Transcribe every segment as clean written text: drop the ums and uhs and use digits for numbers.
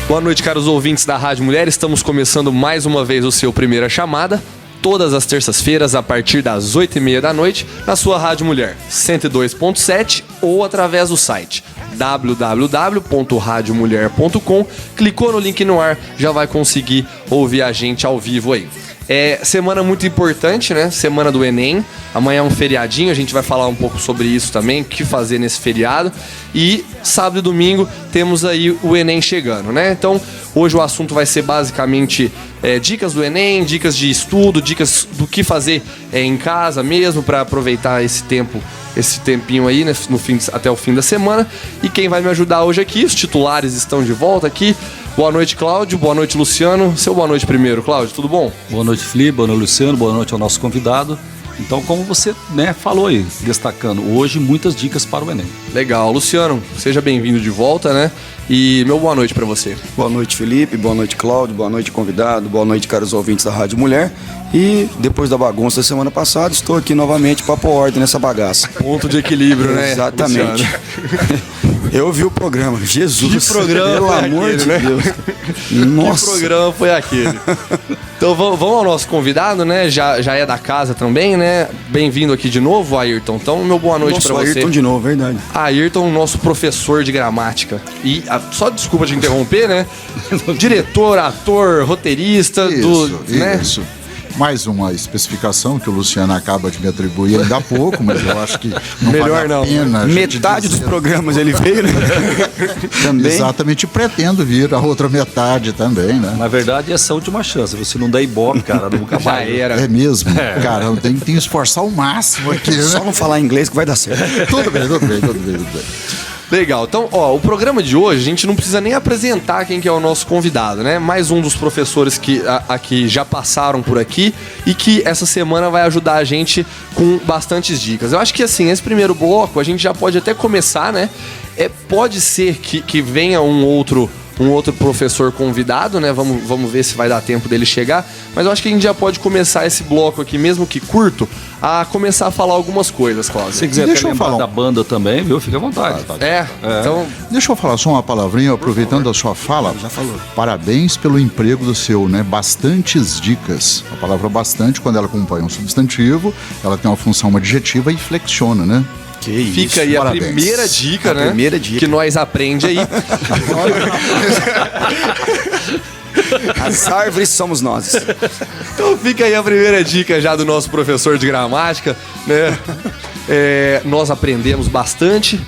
Boa noite, caros ouvintes da Rádio Mulher. Estamos começando mais uma vez o seu Primeira Chamada, todas as terças-feiras a partir das 8h30 da noite, na sua Rádio Mulher 102.7 ou através do site www.radiomulher.com. Clicou no link no ar, já vai conseguir ouvir a gente ao vivo aí. É semana muito importante, né? Semana do Enem. Amanhã é um feriadinho, a gente vai falar um pouco sobre isso também, o que fazer nesse feriado. E sábado e domingo temos aí o Enem chegando, né? Então, hoje o assunto vai ser basicamente dicas do Enem, dicas de estudo, dicas do que fazer em casa mesmo para aproveitar esse tempinho aí, né, até o fim da semana. E quem vai me ajudar hoje aqui, os titulares estão de volta aqui. Boa noite, Cláudio. Boa noite, Luciano. Seu boa noite primeiro, Cláudio. Tudo bom? Boa noite, Felipe. Boa noite, Luciano. Boa noite ao nosso convidado. Então, como você falou aí, destacando hoje muitas dicas para o Enem. Legal. Luciano, seja bem-vindo de volta, né? E meu boa noite para você. Boa noite, Felipe. Boa noite, Cláudio. Boa noite, convidado. Boa noite, caros ouvintes da Rádio Mulher. E depois da bagunça da semana passada, estou aqui novamente para pôr ordem nessa bagaça. Ponto de equilíbrio, né? Exatamente. Eu vi o programa. Jesus. Que programa pelo foi amor aquele, de né? Deus. Nossa. Que programa foi aquele? Então vamos ao nosso convidado, né? Já é da casa também, né? Bem-vindo aqui de novo, Ayrton. Então, meu boa noite para você. Ayrton de novo, verdade. Ayrton, nosso professor de gramática. E só desculpa te interromper, né? Diretor, ator, roteirista. Isso. Mais uma especificação que o Luciano acaba de me atribuir ainda há pouco, mas eu acho que não melhor vale a pena. Metade dos programas ele veio, né? Também. Exatamente, pretendo vir a outra metade também, né? Na verdade, essa é a última chance. Se não der ibope, cara, nunca mais. Já era. É mesmo? Cara, tem que esforçar o máximo aqui, né? Só não falar inglês que vai dar certo. Tudo bem. Legal, então, o programa de hoje, a gente não precisa nem apresentar quem que é o nosso convidado, né? Mais um dos professores que aqui já passaram por aqui e que essa semana vai ajudar a gente com bastantes dicas. Eu acho que, assim, esse primeiro bloco, a gente já pode até começar, né? Pode ser que venha um outro professor convidado, né? Vamos ver se vai dar tempo dele chegar. Mas eu acho que a gente já pode começar esse bloco aqui, mesmo que curto, a começar a falar algumas coisas, Cláudio. Se quiser lembrar da banda também, viu? Fica à vontade. Então... Deixa eu falar só uma palavrinha, aproveitando a sua fala. Já falou. Parabéns pelo emprego do seu, né? Bastantes dicas. A palavra bastante, quando ela acompanha um substantivo, ela tem uma função adjetiva e flexiona, né? Que isso. Fica aí Parabéns. a primeira dica, né? Primeira dica. Que nós aprende aí. As árvores somos nós. Então fica aí a primeira dica já do nosso professor de gramática, né? Nós aprendemos bastante.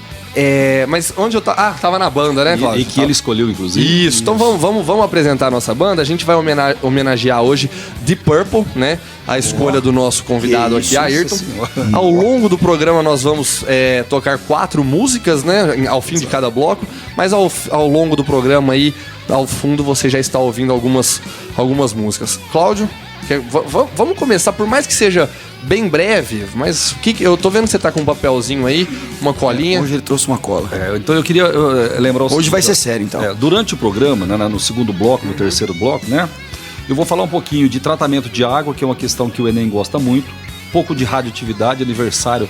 Mas onde eu tava? Tava na banda, né, Cláudio? E que ele escolheu, inclusive. Isso. Então vamos apresentar a nossa banda. A gente vai homenagear hoje Deep Purple, né? A escolha do nosso convidado aqui, Ayrton. Ao longo do programa nós vamos tocar 4 músicas, né? Ao fim de cada bloco. Mas ao longo do programa aí, ao fundo, você já está ouvindo algumas músicas. Cláudio, vamos começar, por mais que seja bem breve, mas eu tô vendo que você tá com um papelzinho aí, uma colinha. Hoje ele trouxe uma cola. Então eu queria lembrar o seguinte. Hoje vai ser sério, então. Durante o programa, né, no segundo bloco, no terceiro bloco, né? Eu vou falar um pouquinho de tratamento de água, que é uma questão que o Enem gosta muito. Um pouco de radioatividade, aniversário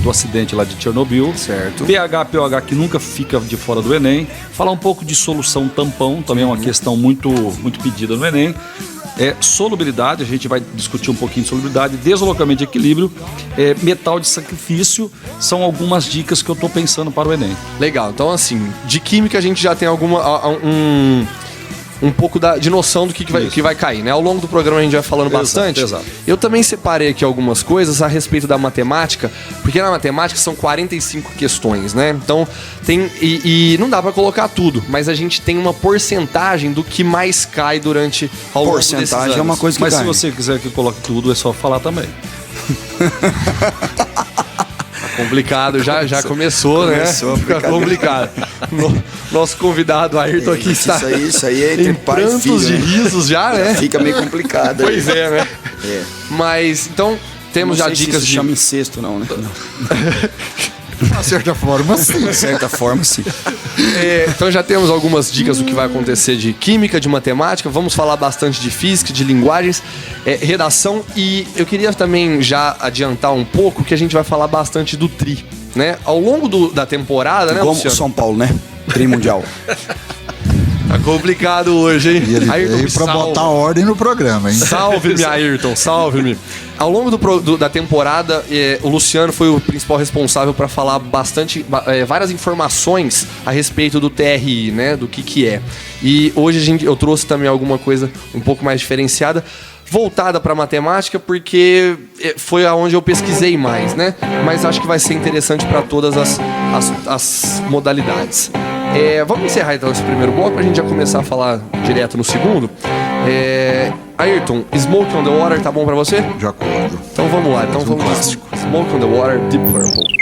do acidente lá de Chernobyl. Certo. pH, que nunca fica de fora do Enem. Falar um pouco de solução tampão, também é uma questão muito, muito pedida no Enem. Solubilidade, a gente vai discutir um pouquinho de solubilidade, deslocamento de equilíbrio, metal de sacrifício, são algumas dicas que eu estou pensando para o Enem. Legal, então assim, de química a gente já tem um pouco de noção do que vai cair, né? Ao longo do programa a gente vai falando bastante. Exato. Eu também separei aqui algumas coisas a respeito da matemática, porque na matemática são 45 questões, né? Então tem. E não dá pra colocar tudo, mas a gente tem uma porcentagem do que mais cai durante ao longo desses anos. Porcentagem é uma coisa que Mas cai. se você quiser que coloque tudo, é só falar também. Complicado, já começou, né? Começou a Fica brincadeira. complicado. Nosso convidado Ayrton aqui está Isso aí é entre em pai e prantos filho, de né? risos já, né? Fica meio complicado. Pois é, né? É. Mas, então, temos Não já sei se dicas isso de... chama incesto, não, né? De certa forma, sim. De certa forma, sim. Então já temos algumas dicas do que vai acontecer de química, de matemática. Vamos falar bastante de física, de linguagens, redação. E eu queria também já adiantar um pouco que a gente vai falar bastante do tri, né? Ao longo da temporada, né, Como Luciano? São Paulo, né? Tri mundial. Tá complicado hoje, hein? E ele Ayrton, veio me pra salva. botar ordem no programa, hein? Salve-me, Ayrton, salve-me. Ao longo da temporada, o Luciano foi o principal responsável para falar várias informações a respeito do TRI, né? Do que é. E hoje eu trouxe também alguma coisa um pouco mais diferenciada, voltada para matemática, porque foi aonde eu pesquisei mais, né? Mas acho que vai ser interessante para todas as modalidades. Vamos encerrar então esse primeiro bloco pra gente já começar a falar direto no segundo. Ayrton, Smoke on the Water, tá bom pra você? De acordo. Então vamos lá. Então vamos clássico. Smoke on the Water, Deep Purple.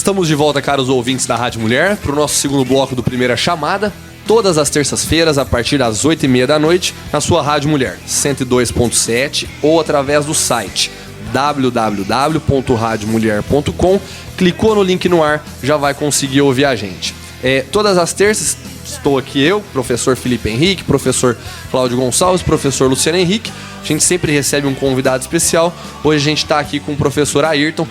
Estamos de volta, caros ouvintes da Rádio Mulher, para o nosso segundo bloco do Primeira Chamada, todas as terças-feiras, a partir das 8h30 da noite, na sua Rádio Mulher, 102.7, ou através do site www.radiomulher.com. Clicou no link no ar, já vai conseguir ouvir a gente. Todas as terças, estou aqui eu, professor Felipe Henrique, professor Cláudio Gonçalves, professor Luciano Henrique. A gente sempre recebe um convidado especial. Hoje a gente está aqui com o professor Ayrton,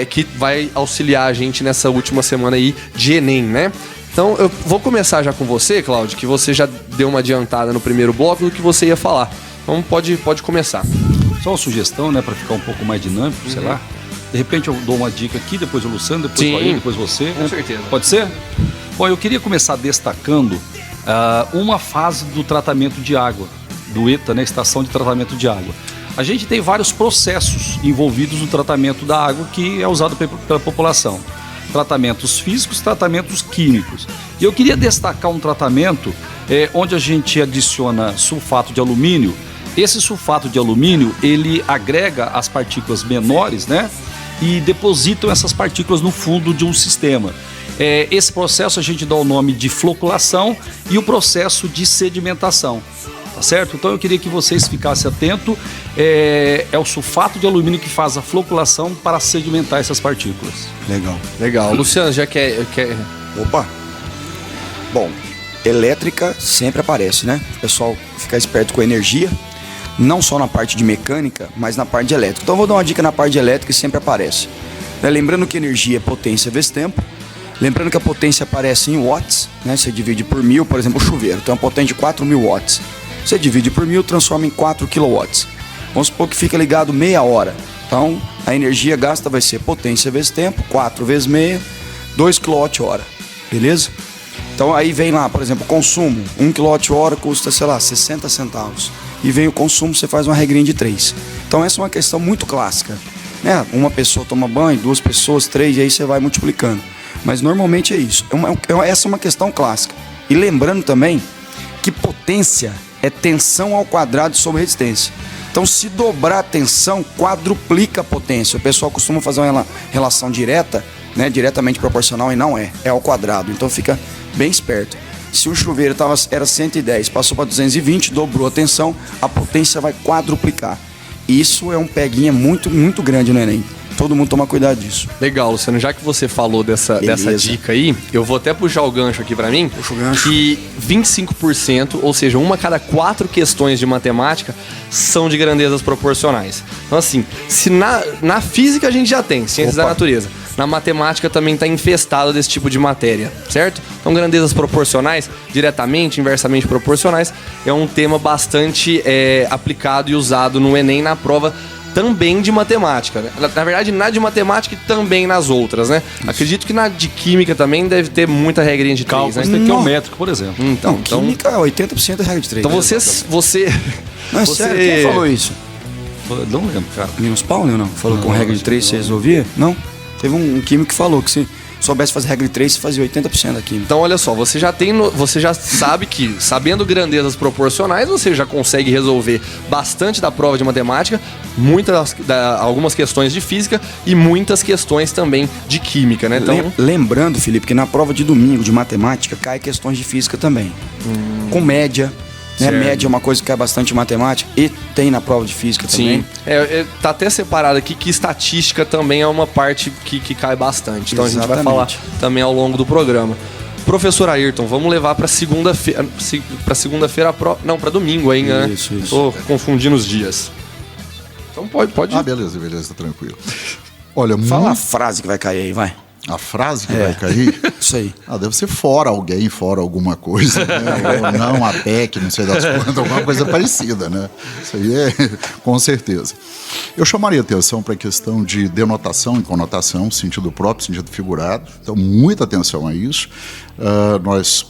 que vai auxiliar a gente nessa última semana aí de Enem, né? Então eu vou começar já com você, Cláudio, que você já deu uma adiantada no primeiro bloco do que você ia falar. Então pode começar. Só uma sugestão, né, para ficar um pouco mais dinâmico, sei lá. De repente eu dou uma dica aqui, depois o Luciano, depois o Ayrton, depois você. Com certeza. Pode ser? Bom, eu queria começar destacando uma fase do tratamento de água, do ETA, né, Estação de Tratamento de Água. A gente tem vários processos envolvidos no tratamento da água que é usado pela população. Tratamentos físicos, tratamentos químicos. E eu queria destacar um tratamento onde a gente adiciona sulfato de alumínio. Esse sulfato de alumínio, ele agrega as partículas menores, né? E depositam essas partículas no fundo de um sistema. Esse processo a gente dá o nome de floculação e o processo de sedimentação. Tá certo? Então eu queria que vocês ficassem atentos. É o sulfato de alumínio que faz a floculação para sedimentar essas partículas. Legal. Luciano, já quer... Opa! Bom, elétrica sempre aparece, né? O pessoal ficar esperto com a energia, não só na parte de mecânica, mas na parte de elétrica. Então eu vou dar uma dica na parte de elétrica que sempre aparece. Lembrando que energia é potência vezes tempo. Lembrando que a potência aparece em watts, né? Você divide por 1000, por exemplo, o chuveiro. Então é uma potência de 4.000 watts. Você divide por 1000, transforma em 4 kW. Vamos supor que fica ligado meia hora. Então, a energia gasta vai ser potência vezes tempo, 4 vezes meia, 2 kWh. Beleza? Então, aí vem lá, por exemplo, o consumo. 1 kWh custa, 60 centavos. E vem o consumo, você faz uma regrinha de 3. Então, essa é uma questão muito clássica. Né? Uma pessoa toma banho, 2 pessoas, 3, e aí você vai multiplicando. Mas, normalmente é isso. Essa é uma questão clássica. E lembrando também que potência é tensão ao quadrado sobre resistência. Então, se dobrar a tensão, quadruplica a potência. O pessoal costuma fazer uma relação direta, né, diretamente proporcional, e não é ao quadrado. Então, fica bem esperto. Se o chuveiro era 110, passou para 220, dobrou a tensão, a potência vai quadruplicar. Isso é um peguinha muito, muito grande no Enem. Todo mundo toma cuidado disso. Legal, Luciano. Já que você falou dessa dica aí, eu vou até puxar o gancho aqui pra mim. Puxa o gancho. Que 25%, ou seja, uma a cada 4 questões de matemática são de grandezas proporcionais. Então, assim, se na física a gente já tem, ciências da natureza. Na matemática também está infestado desse tipo de matéria, certo? Então, grandezas proporcionais, diretamente, inversamente proporcionais, é um tema bastante aplicado e usado no Enem na prova também de matemática, né? Na verdade, na de matemática e também nas outras, né? Isso. Acredito que na de química também deve ter muita regrinha de 3, né? Estequiométrico, por exemplo. Então, química, 80% é regra de 3. Então você... Não, é sério, quem falou isso? Não lembro, cara. Linus Paulo, não? Falou com regra de 3 você resolvia? Não? Teve um químico que falou que se soubesse fazer regra de 3, você fazia 80% da química. Então, olha só, você já sabe que, sabendo grandezas proporcionais, você já consegue resolver bastante da prova de matemática, algumas questões de física e muitas questões também de química, né? Então... Lembrando, Felipe, que na prova de domingo de matemática cai questões de física também. Com média. Né? Média é uma coisa que cai bastante em matemática e tem na prova de física também. Sim. Tá até separado aqui que estatística também é uma parte que cai bastante. Então Exatamente. A gente vai falar também ao longo do programa. Professor Ayrton, vamos levar para segunda-feira. Para segunda-feira a prova. Não, para domingo ainda, né? Isso. Tô confundindo os dias. Então pode. Ah, beleza, tranquilo. Olha, Fala a frase que vai cair aí, vai. A frase que vai cair? Isso aí. Deve ser fora alguém, fora alguma coisa, né? Ou não, a PEC, não sei das quantas, alguma coisa parecida, né? Isso aí é com certeza. Eu chamaria atenção para a questão de denotação e conotação, sentido próprio, sentido figurado. Então, muita atenção a isso. Nós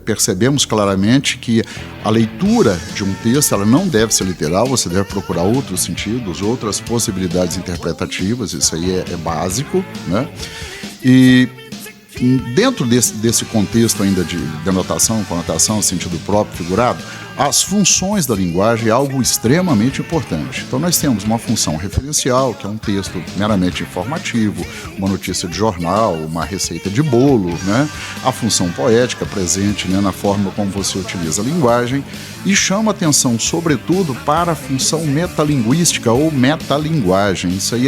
percebemos claramente que a leitura de um texto ela não deve ser literal, você deve procurar outros sentidos, outras possibilidades interpretativas, isso aí é básico, né? E dentro desse contexto ainda de denotação, conotação, sentido próprio, figurado, As funções da linguagem é algo extremamente importante. Então nós temos uma função referencial, que é um texto meramente informativo, uma notícia de jornal, uma receita de bolo, né? A função poética presente, né, na forma como você utiliza a linguagem, e chama atenção sobretudo para a função metalinguística ou metalinguagem. Isso aí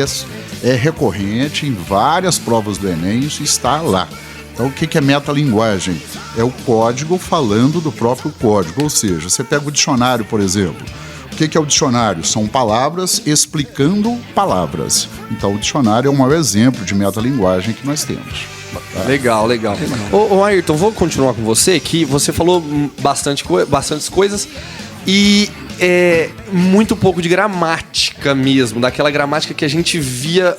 é recorrente em várias provas do Enem, isso está lá. Então, o que é metalinguagem? É o código falando do próprio código, ou seja, você pega o dicionário, por exemplo. O que é o dicionário? São palavras explicando palavras. Então, o dicionário é um maior exemplo de metalinguagem que nós temos. Legal. Ô Ayrton, vou continuar com você, que você falou bastantes coisas e muito pouco de gramática mesmo, daquela gramática que a gente via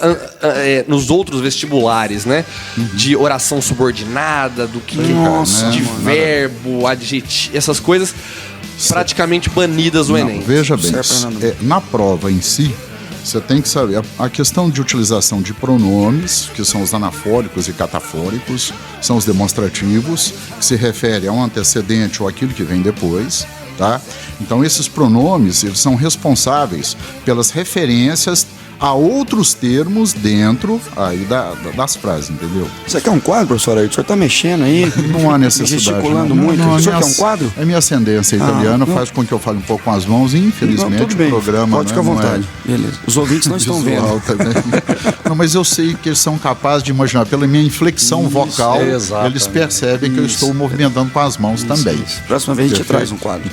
nos outros vestibulares, né? De oração subordinada, do que de verbo, adjetivo, essas coisas praticamente banidas do Enem. Veja bem, na prova em si, você tem que saber a questão de utilização de pronomes, que são os anafóricos e catafóricos, são os demonstrativos, que se refere a um antecedente ou aquilo que vem depois. Tá? Então esses pronomes, eles são responsáveis pelas referências a outros termos dentro aí das frases, entendeu? Você quer um quadro, professor Ayrton? O senhor está mexendo aí? Não há necessidade. Gesticulando muito. O senhor quer um quadro? A minha ascendência italiana faz com que eu fale um pouco com as mãos e, infelizmente, o programa... Pode ficar à vontade. Beleza. Os ouvintes não estão vendo. Não, mas eu sei que eles são capazes de imaginar. Pela minha inflexão vocal, eles percebem que eu estou movimentando com as mãos também. Próxima vez a gente traz um quadro.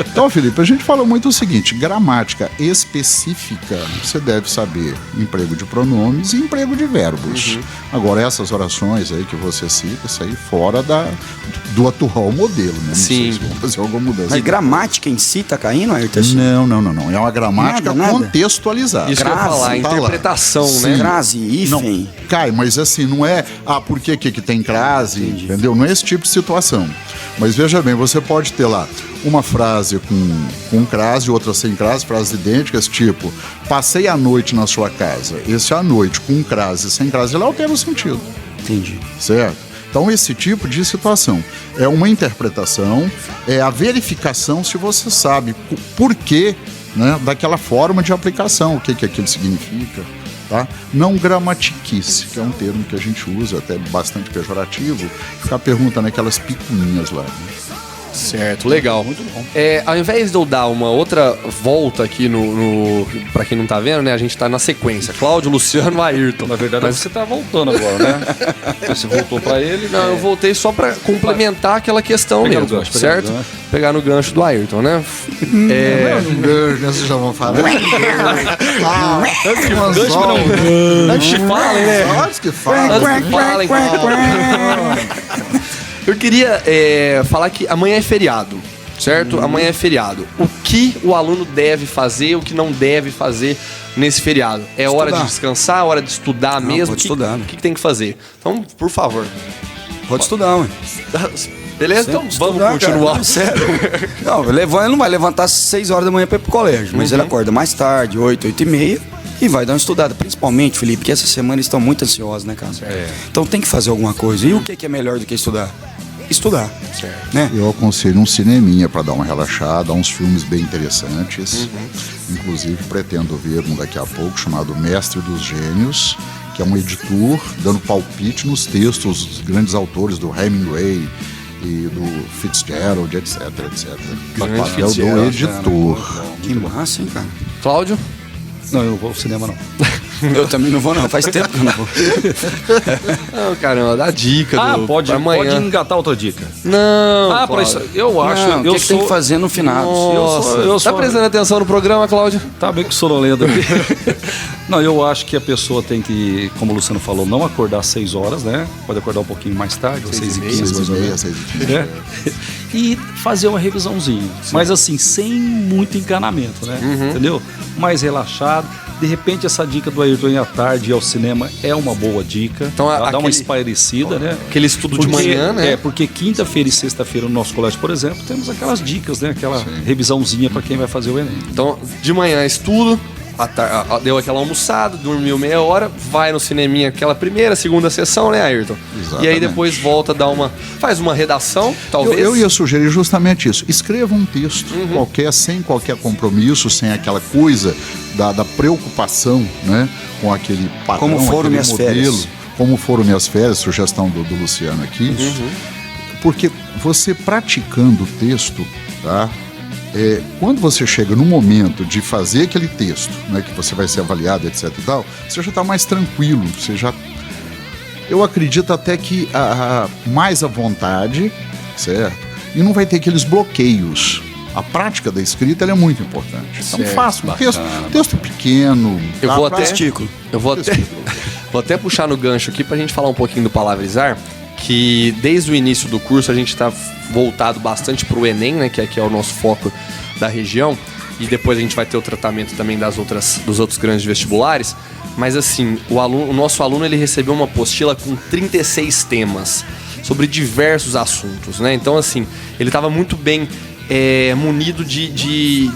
Então, Felipe, a gente fala muito o seguinte: gramática específica, você deve saber emprego de pronomes e emprego de verbos. Agora, essas orações aí que você cita, isso aí fora do atual modelo, né? Não sei se vão fazer alguma mudança. Mas gramática em si tá caindo, Ayrton? Não. É uma gramática contextualizada. Isso que eu ia falar, interpretação, né? Crase, hífen. Cai, mas assim, não é... por que tem crase? Entendi. Entendeu? Não é esse tipo de situação. Mas veja bem, você pode ter lá uma frase com crase, outra sem crase, frases idênticas, tipo, passei a noite na sua casa. Esse a noite com crase e sem crase, ele altera o sentido. Entendi. Certo? Então, esse tipo de situação é uma interpretação, é a verificação se você sabe por que, né, daquela forma de aplicação, o que aquilo significa. Tá? Não gramatiquice, que é um termo que a gente usa, até bastante pejorativo, ficar perguntando aquelas picuinhas lá. Né? Certo, legal. Muito bom. Ao invés de eu dar uma outra volta aqui pra quem não tá vendo, né? A gente tá na sequência. Cláudio, Luciano, Ayrton. Na verdade, você tá voltando agora, né? Você voltou pra ele. Não, eu voltei só pra complementar aquela questão mesmo, certo? Pegar no gancho do Ayrton, né? Vocês já vão falar. Antes que falem, né? Antes que falem. Eu queria falar que amanhã é feriado, certo? Amanhã é feriado. O que o aluno deve fazer, o que não deve fazer nesse feriado? É hora de descansar, hora de estudar mesmo? Pode estudar. O que tem que fazer? Então, por favor. Pode estudar, ué. Beleza? Então vamos continuar. Não, sério. Não, ele não vai levantar às 6 horas da manhã para ir pro colégio, mas ele acorda mais tarde, 8h30, e vai dar uma estudada. Principalmente, Felipe, porque essa semana eles estão muito ansiosos, né, cara? Então tem que fazer alguma coisa. E o que é melhor do que estudar? Estudar. Certo. Né? Eu aconselho um cineminha para dar uma relaxada, uns filmes bem interessantes. Inclusive pretendo ver um daqui a pouco chamado Mestre dos Gênios, que é um editor dando palpite nos textos dos grandes autores do Hemingway e do Fitzgerald, etc. Papel do editor. Que massa, hein, cara? Cláudio? Não, eu não vou ao cinema, não. Eu também não vou, não. Faz tempo que eu não vou. Não, caramba, dá dica pode engatar outra dica. Não, pra isso, eu acho... Não, o que tem que fazer no final? Tá prestando atenção no programa, Cláudio? Tá bem que sonolento aqui. Não, eu acho que a pessoa tem que, como o Luciano falou, não acordar às 6 horas, né? Pode acordar um pouquinho mais tarde, às 6h15, mais ou menos. 6h30. E fazer uma revisãozinha. Mas assim, sem muito encanamento, né? Entendeu? Mais relaxado. De repente, essa dica do Ayrton ir à tarde e ao cinema é uma boa dica. Então, dá uma espairecida, né? Aquele estudo de manhã, né? Porque quinta-feira e sexta-feira no nosso colégio, por exemplo, temos aquelas dicas, né? Aquela revisãozinha para quem vai fazer o Enem. Então, de manhã estudo, deu aquela almoçada, dormiu meia hora, vai no cineminha, aquela primeira, segunda sessão, né, Ayrton? Exatamente. E aí depois volta, faz uma redação, talvez. Eu ia sugerir justamente isso. Escreva um texto qualquer, sem qualquer compromisso, sem aquela coisa da preocupação, né, com aquele padrão, Como foram aquele minhas modelo. férias. Como foram minhas férias, sugestão do Luciano aqui. Porque você praticando o texto, tá? Quando você chega no momento de fazer aquele texto, né, que você vai ser avaliado, etc e tal, você já está mais tranquilo, eu acredito até que mais à vontade, certo? E não vai ter aqueles bloqueios. A prática da escrita ela é muito importante. Então Certo, faça um texto pequeno. Eu tá? vou até, Testículo. vou até puxar no gancho aqui pra gente falar um pouquinho do palavrizar, que desde o início do curso a gente está voltado bastante pro Enem, né, que aqui é o nosso foco da região, e depois a gente vai ter o tratamento também dos outros grandes vestibulares, mas assim, o nosso aluno ele recebeu uma apostila com 36 temas sobre diversos assuntos, né? Então assim, ele estava muito bem munido de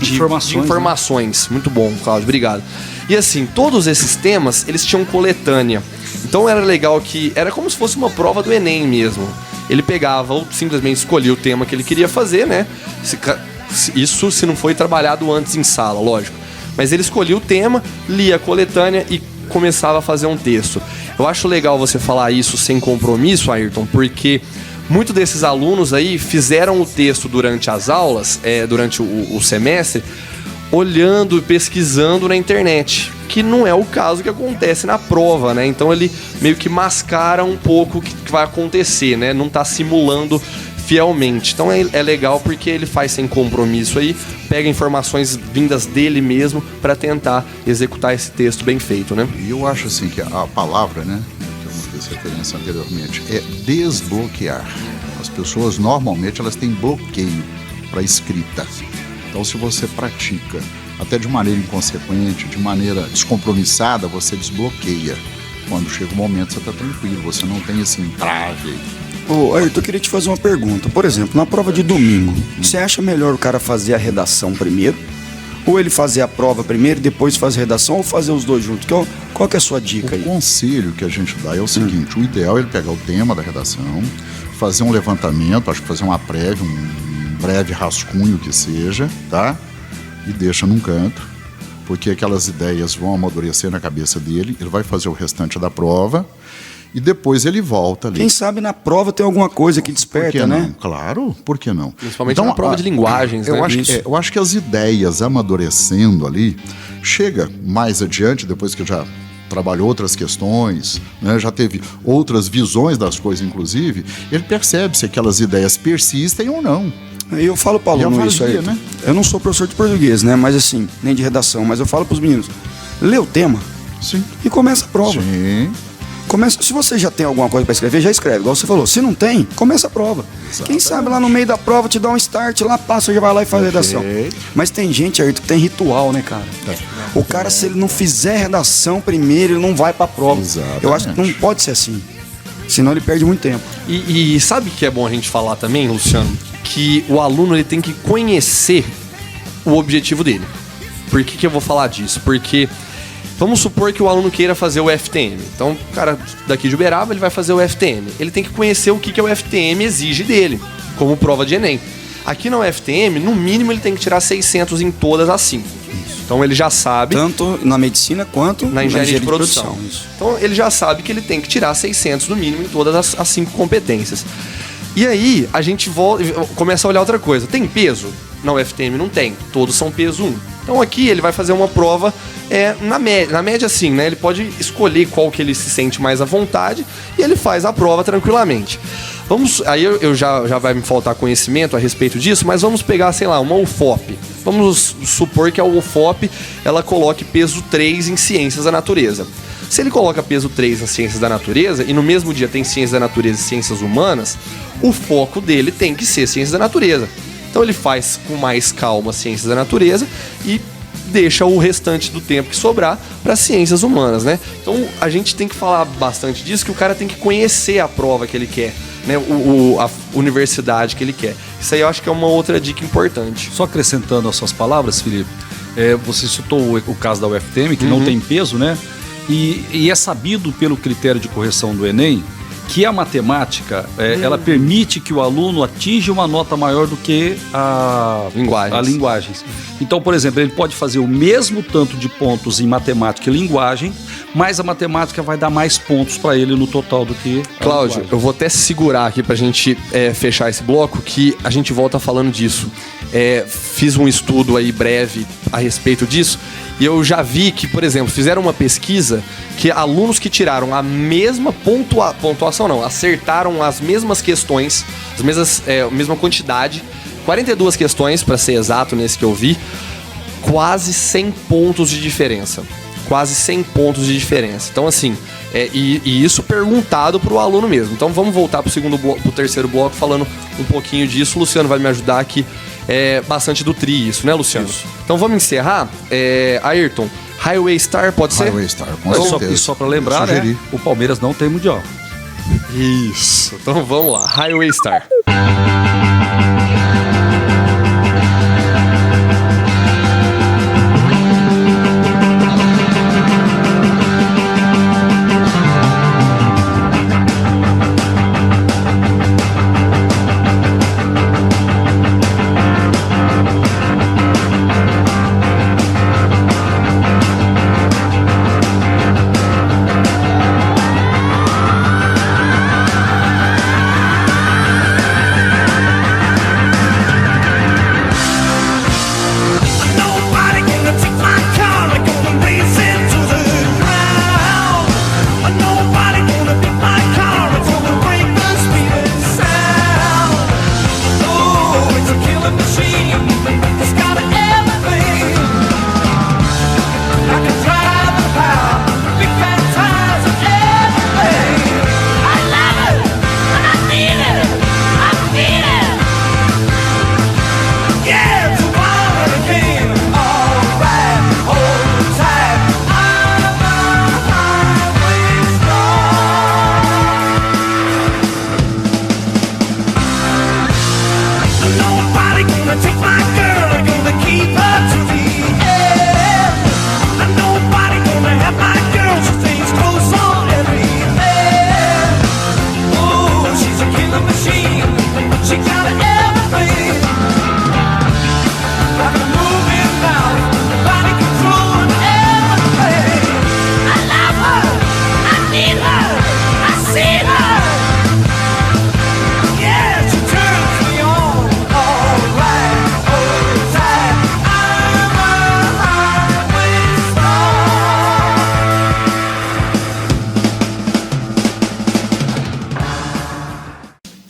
informações. Muito bom, Cláudio, obrigado. E assim, todos esses temas, eles tinham coletânea. Então era legal que era como se fosse uma prova do Enem mesmo. Ele pegava ou simplesmente escolhia o tema que ele queria fazer, né? Isso se não foi trabalhado antes em sala, lógico. Mas ele escolhia o tema, lia a coletânea e começava a fazer um texto. Eu acho legal você falar isso sem compromisso, Ayrton, porque muitos desses alunos aí fizeram o texto durante as aulas, durante o semestre, olhando e pesquisando na internet, que não é o caso que acontece na prova, né? Então ele meio que mascara um pouco o que vai acontecer, né? Não tá simulando fielmente. Então é legal porque ele faz sem compromisso aí, pega informações vindas dele mesmo para tentar executar esse texto bem feito, né? E eu acho assim que a palavra, né, que eu não fiz referência anteriormente, é desbloquear. As pessoas normalmente elas têm bloqueio para escrita. Então se você pratica até de maneira inconsequente, de maneira descompromissada, você desbloqueia. Quando chega o momento você está tranquilo, você não tem esse entrave. Ô, Ayrton, eu queria te fazer uma pergunta. Por exemplo, na prova de domingo, você acha melhor o cara fazer a redação primeiro? Ou ele fazer a prova primeiro e depois fazer a redação? Ou fazer os dois juntos? Qual que é a sua dica aí? O conselho que a gente dá é o seguinte, o ideal é ele pegar o tema da redação, fazer um levantamento, acho que fazer uma prévia, um breve rascunho que seja, tá? E deixa num canto, porque aquelas ideias vão amadurecer na cabeça dele, ele vai fazer o restante da prova e depois ele volta ali. Quem sabe na prova tem alguma coisa que desperta, por que né? não? Claro, por que não? Principalmente na prova de linguagens, né? Eu acho que as ideias amadurecendo ali, chega mais adiante, depois que já trabalhou outras questões, né, já teve outras visões das coisas, inclusive, ele percebe se aquelas ideias persistem ou não. Eu falo para o aluno isso aí, né? Eu não sou professor de português, né? Mas assim, nem de redação, mas eu falo para os meninos, lê o tema. Sim. E começa a prova. Sim. Se você já tem alguma coisa para escrever, já escreve, igual você falou. Se não tem, começa a prova. Exatamente. Quem sabe lá no meio da prova te dá um start, lá passa, já vai lá e faz a redação. Mas tem gente, Ayrton, que tem ritual, né, cara? O cara, se ele não fizer redação primeiro, ele não vai pra prova. Exatamente. Eu acho que não pode ser assim. Senão ele perde muito tempo. E sabe o que é bom a gente falar também, Luciano? Que o aluno ele tem que conhecer o objetivo dele. Por que eu vou falar disso? Porque vamos supor que o aluno queira fazer o FTM. Então, o cara daqui de Uberaba, ele vai fazer o FTM. Ele tem que conhecer o que o FTM exige dele, como prova de Enem. Aqui na UFTM, no mínimo, ele tem que tirar 600 em todas as 5. Então, ele já sabe... Tanto na medicina quanto na engenharia de produção. Isso. Então, ele já sabe que ele tem que tirar 600 no mínimo em todas as 5 competências. E aí, a gente começa a olhar outra coisa. Tem peso? Na UFTM não tem. Todos são peso 1. Então aqui ele vai fazer uma prova na média assim, né? Ele pode escolher qual que ele se sente mais à vontade e ele faz a prova tranquilamente. Aí eu já vai me faltar conhecimento a respeito disso, mas vamos pegar, sei lá, uma UFOP. Vamos supor que a UFOP ela coloque peso 3 em Ciências da Natureza. Se ele coloca peso 3 em Ciências da Natureza e no mesmo dia tem Ciências da Natureza e Ciências Humanas, o foco dele tem que ser Ciências da Natureza. Então ele faz com mais calma Ciências da Natureza e deixa o restante do tempo que sobrar para Ciências Humanas, né? Então a gente tem que falar bastante disso, que o cara tem que conhecer a prova que ele quer, né? A universidade que ele quer. Isso aí eu acho que é uma outra dica importante. Só acrescentando as suas palavras, Felipe, Você citou o caso da UFTM, que não tem peso, né? E é sabido pelo critério de correção do Enem que a matemática, ela permite que o aluno atinja uma nota maior do que a linguagens. Então, por exemplo, ele pode fazer o mesmo tanto de pontos em matemática e linguagem, mas a matemática vai dar mais pontos para ele no total do que a Cláudio, linguagem. eu vou até segurar aqui pra gente fechar esse bloco, que a gente volta falando disso. Fiz um estudo aí breve a respeito disso, e eu já vi que, por exemplo, fizeram uma pesquisa que alunos que tiraram a mesma pontuação, não, acertaram as mesmas questões, a mesma quantidade, 42 questões, para ser exato, nesse que eu vi, quase 100 pontos de diferença. Quase 100 pontos de diferença. Então, assim, e isso perguntado pro aluno mesmo. Então, vamos voltar pro terceiro bloco falando um pouquinho disso. O Luciano vai me ajudar aqui. Bastante do TRI isso, né, Luciano? Isso. Então vamos encerrar. Ayrton, Highway Star, pode ser? Highway Star, com certeza. E só para lembrar, né, o Palmeiras não tem mundial. Isso. Então vamos lá, Highway Star.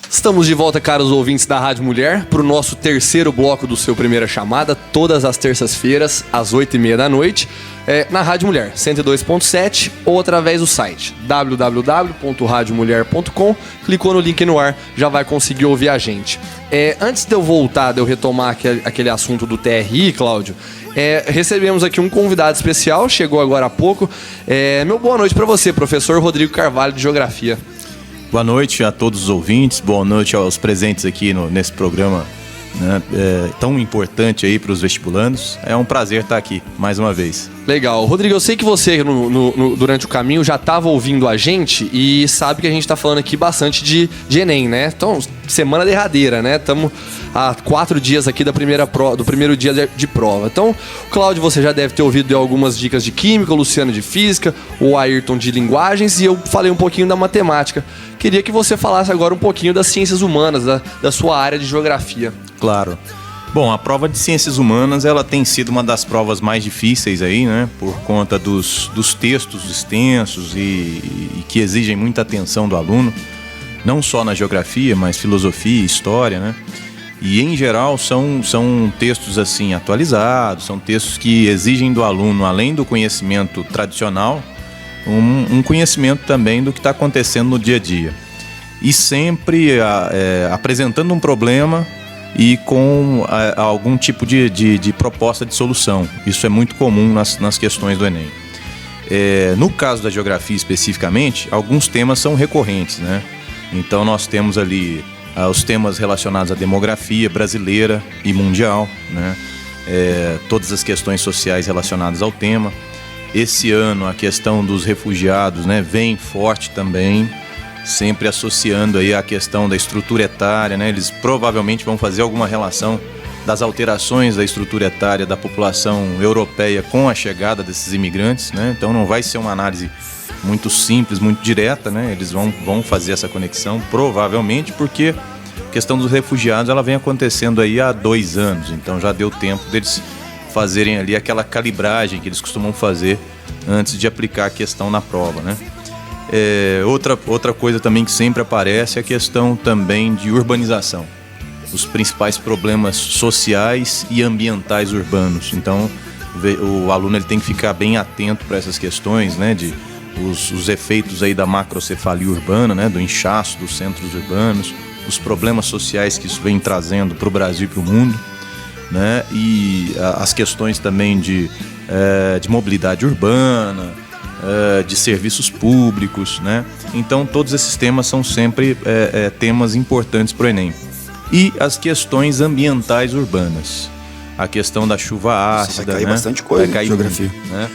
Estamos de volta, caros ouvintes da Rádio Mulher, para o nosso terceiro bloco do seu Primeira Chamada, todas as terças-feiras, às 8h30 da noite, na Rádio Mulher, 102.7, ou através do site www.radiomulher.com. Clicou no link no ar, já vai conseguir ouvir a gente. Antes de eu retomar aquele assunto do TRI, Cláudio, recebemos aqui um convidado especial, chegou agora há pouco. Meu boa noite para você, professor Rodrigo Carvalho, de Geografia. Boa noite a todos os ouvintes, boa noite aos presentes aqui nesse programa, né, tão importante aí para os vestibulandos. É um prazer estar aqui mais uma vez. Legal. Rodrigo, eu sei que você durante o caminho já estava ouvindo a gente e sabe que a gente está falando aqui bastante de Enem, né? Então, semana derradeira, né? Estamos há 4 dias aqui do primeiro dia de prova. Então, Cláudio, você já deve ter ouvido algumas dicas de química, o Luciano de física, o Ayrton de linguagens, e eu falei um pouquinho da matemática. Queria que você falasse agora um pouquinho das ciências humanas, da sua área de geografia. Claro. Bom, a prova de ciências humanas, ela tem sido uma das provas mais difíceis aí, né? Por conta dos textos extensos e que exigem muita atenção do aluno. Não só na geografia, mas filosofia, história, né? E, em geral, são textos, assim, atualizados, são textos que exigem do aluno, além do conhecimento tradicional, um conhecimento também do que está acontecendo no dia a dia. E sempre apresentando um problema e com algum tipo de proposta de solução. Isso é muito comum nas questões do Enem. No caso da geografia especificamente, alguns temas são recorrentes, né? Então nós temos ali os temas relacionados à demografia brasileira e mundial, né? todas as questões sociais relacionadas ao tema. Esse ano a questão dos refugiados, né, vem forte também, sempre associando aí a questão da estrutura etária, né? Eles provavelmente vão fazer alguma relação das alterações da estrutura etária da população europeia com a chegada desses imigrantes, né? Então não vai ser uma análise muito simples, muito direta, né? Eles vão fazer essa conexão, provavelmente, porque a questão dos refugiados ela vem acontecendo aí há 2 anos, então já deu tempo deles fazerem ali aquela calibragem que eles costumam fazer antes de aplicar a questão na prova, né? Outra coisa também que sempre aparece é a questão também de urbanização. Os principais problemas sociais e ambientais urbanos. Então, o aluno ele tem que ficar bem atento para essas questões, né, de os efeitos aí da macrocefalia urbana, né, do inchaço dos centros urbanos, os problemas sociais que isso vem trazendo para o Brasil e para o mundo, né, e as questões também de mobilidade urbana, de serviços públicos, né. Então, todos esses temas são sempre temas importantes para o Enem. E as questões ambientais urbanas. A questão da chuva ácida. Vai cair, né? Bastante coisa, vai cair, geografia. Né?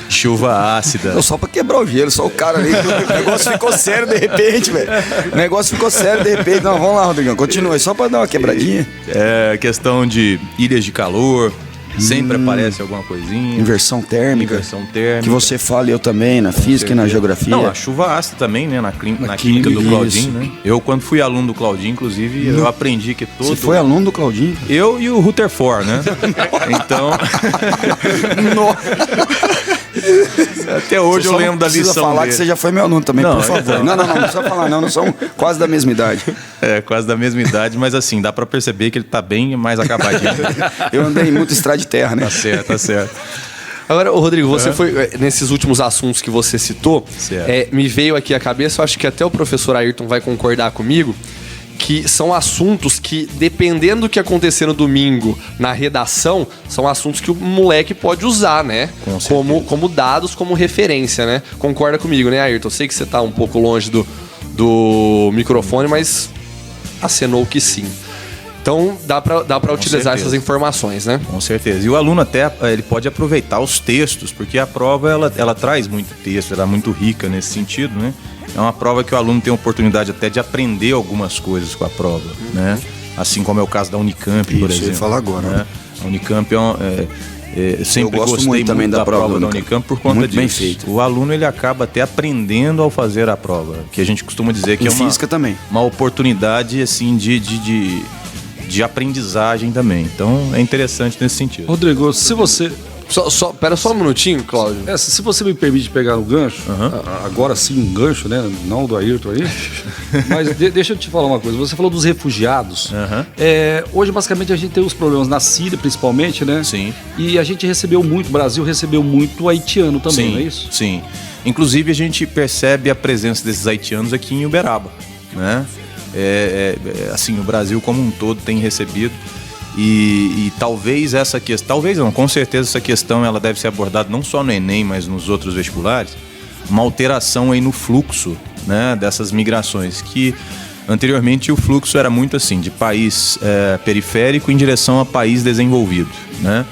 Chuva ácida. Não, só pra quebrar o gelo, só o cara ali. O negócio ficou sério de repente, velho. O negócio ficou sério de repente. Não, vamos lá, Rodrigão, continua aí, só pra dar uma quebradinha. Questão de ilhas de calor. Sempre aparece alguma coisinha. Inversão térmica. Que você fala, eu também, na física e na geografia. Não, a chuva ácida também, né? Na química do Claudinho, né? Eu, quando fui aluno do Claudinho, inclusive, eu aprendi que todo... Você foi aluno do Claudinho? Eu e o Rutherford, né? Então... Até hoje eu lembro da lição precisa falar dele. que você já foi meu aluno também, Não, por favor. Não precisa falar não somos quase da mesma idade. Quase da mesma idade, mas assim, dá pra perceber que ele tá bem mais acabadinho. Eu andei em muita estrada de terra, né? Tá certo. Agora, Rodrigo, você foi nesses últimos assuntos que você citou, me veio aqui à cabeça, eu acho que até o professor Ayrton vai concordar comigo, que são assuntos que, dependendo do que acontecer no domingo na redação, são assuntos que o moleque pode usar, né? Como dados, como referência, né? Concorda comigo, né, Ayrton? Eu sei que você tá um pouco longe do microfone, mas acenou que sim. Então, dá pra utilizar essas informações, né? Com certeza. E o aluno até ele pode aproveitar os textos, porque a prova ela traz muito texto, ela é muito rica nesse sentido, né? É uma prova que o aluno tem a oportunidade até de aprender algumas coisas com a prova, né? Assim como é o caso da Unicamp, por exemplo. Eu ia falar agora. Né? A Unicamp sempre gostei muito também da prova da Unicamp por conta muito disso. Bem feito. O aluno ele acaba até aprendendo ao fazer a prova, que a gente costuma dizer que física também. Uma oportunidade assim de aprendizagem também. Então é interessante nesse sentido. Rodrigo, se você... Pera só um minutinho, Cláudio. Se você me permite pegar o gancho, agora sim um gancho, né? Não do Ayrton aí. Mas deixa eu te falar uma coisa. Você falou dos refugiados. Hoje, basicamente, a gente tem os problemas na Síria, principalmente, né? Sim. E a gente recebeu muito, o Brasil recebeu muito haitiano também, não é isso? Sim. Inclusive, a gente percebe a presença desses haitianos aqui em Uberaba, né? Assim, o Brasil como um todo tem recebido. E talvez essa questão, talvez não, com certeza essa questão ela deve ser abordada não só no Enem, mas nos outros vestibulares, uma alteração aí no fluxo, né, dessas migrações, que anteriormente o fluxo era muito assim, de país periférico em direção a país desenvolvido, né?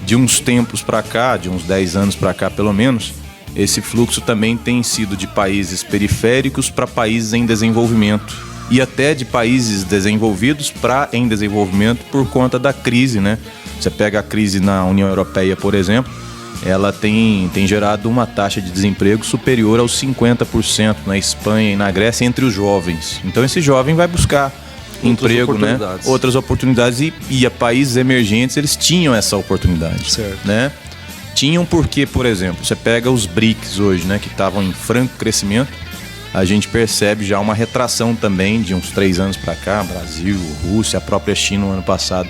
De uns tempos para cá, de uns 10 anos para cá pelo menos, esse fluxo também tem sido de países periféricos para países em desenvolvimento. E até de países desenvolvidos para em desenvolvimento por conta da crise, né? Você pega a crise na União Europeia, por exemplo, ela tem gerado uma taxa de desemprego superior aos 50% na Espanha e na Grécia entre os jovens. Então esse jovem vai buscar emprego, né? Outras oportunidades e a países emergentes eles tinham essa oportunidade, certo, né? Tinham porque, por exemplo, você pega os BRICS hoje, né? Que estavam em franco crescimento. A gente percebe já uma retração também de uns 3 anos para cá, Brasil, Rússia, a própria China no ano passado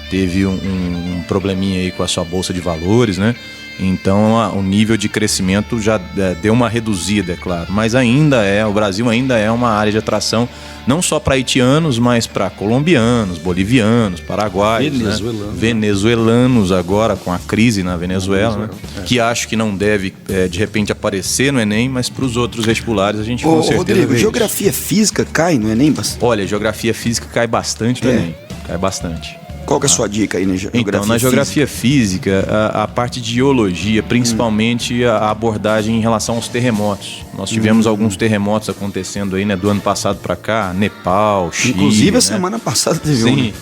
teve um probleminha aí com a sua bolsa de valores, né? Então o nível de crescimento já deu uma reduzida, é claro, mas o Brasil ainda é uma área de atração não só para haitianos, mas para colombianos, bolivianos, paraguaios, venezuelanos agora com a crise na Venezuela, né? Que acho que não deve de repente aparecer no Enem, mas para os outros vestibulares a gente com certeza Rodrigo, vê geografia física cai no Enem? Olha, geografia física cai bastante no Enem, cai bastante. Qual que é a sua dica aí na geografia Então, na geografia física, a parte de geologia, principalmente a abordagem em relação aos terremotos. Nós tivemos alguns terremotos acontecendo aí, né, do ano passado para cá, Nepal, Chile. Inclusive, a né? semana passada teve Sim.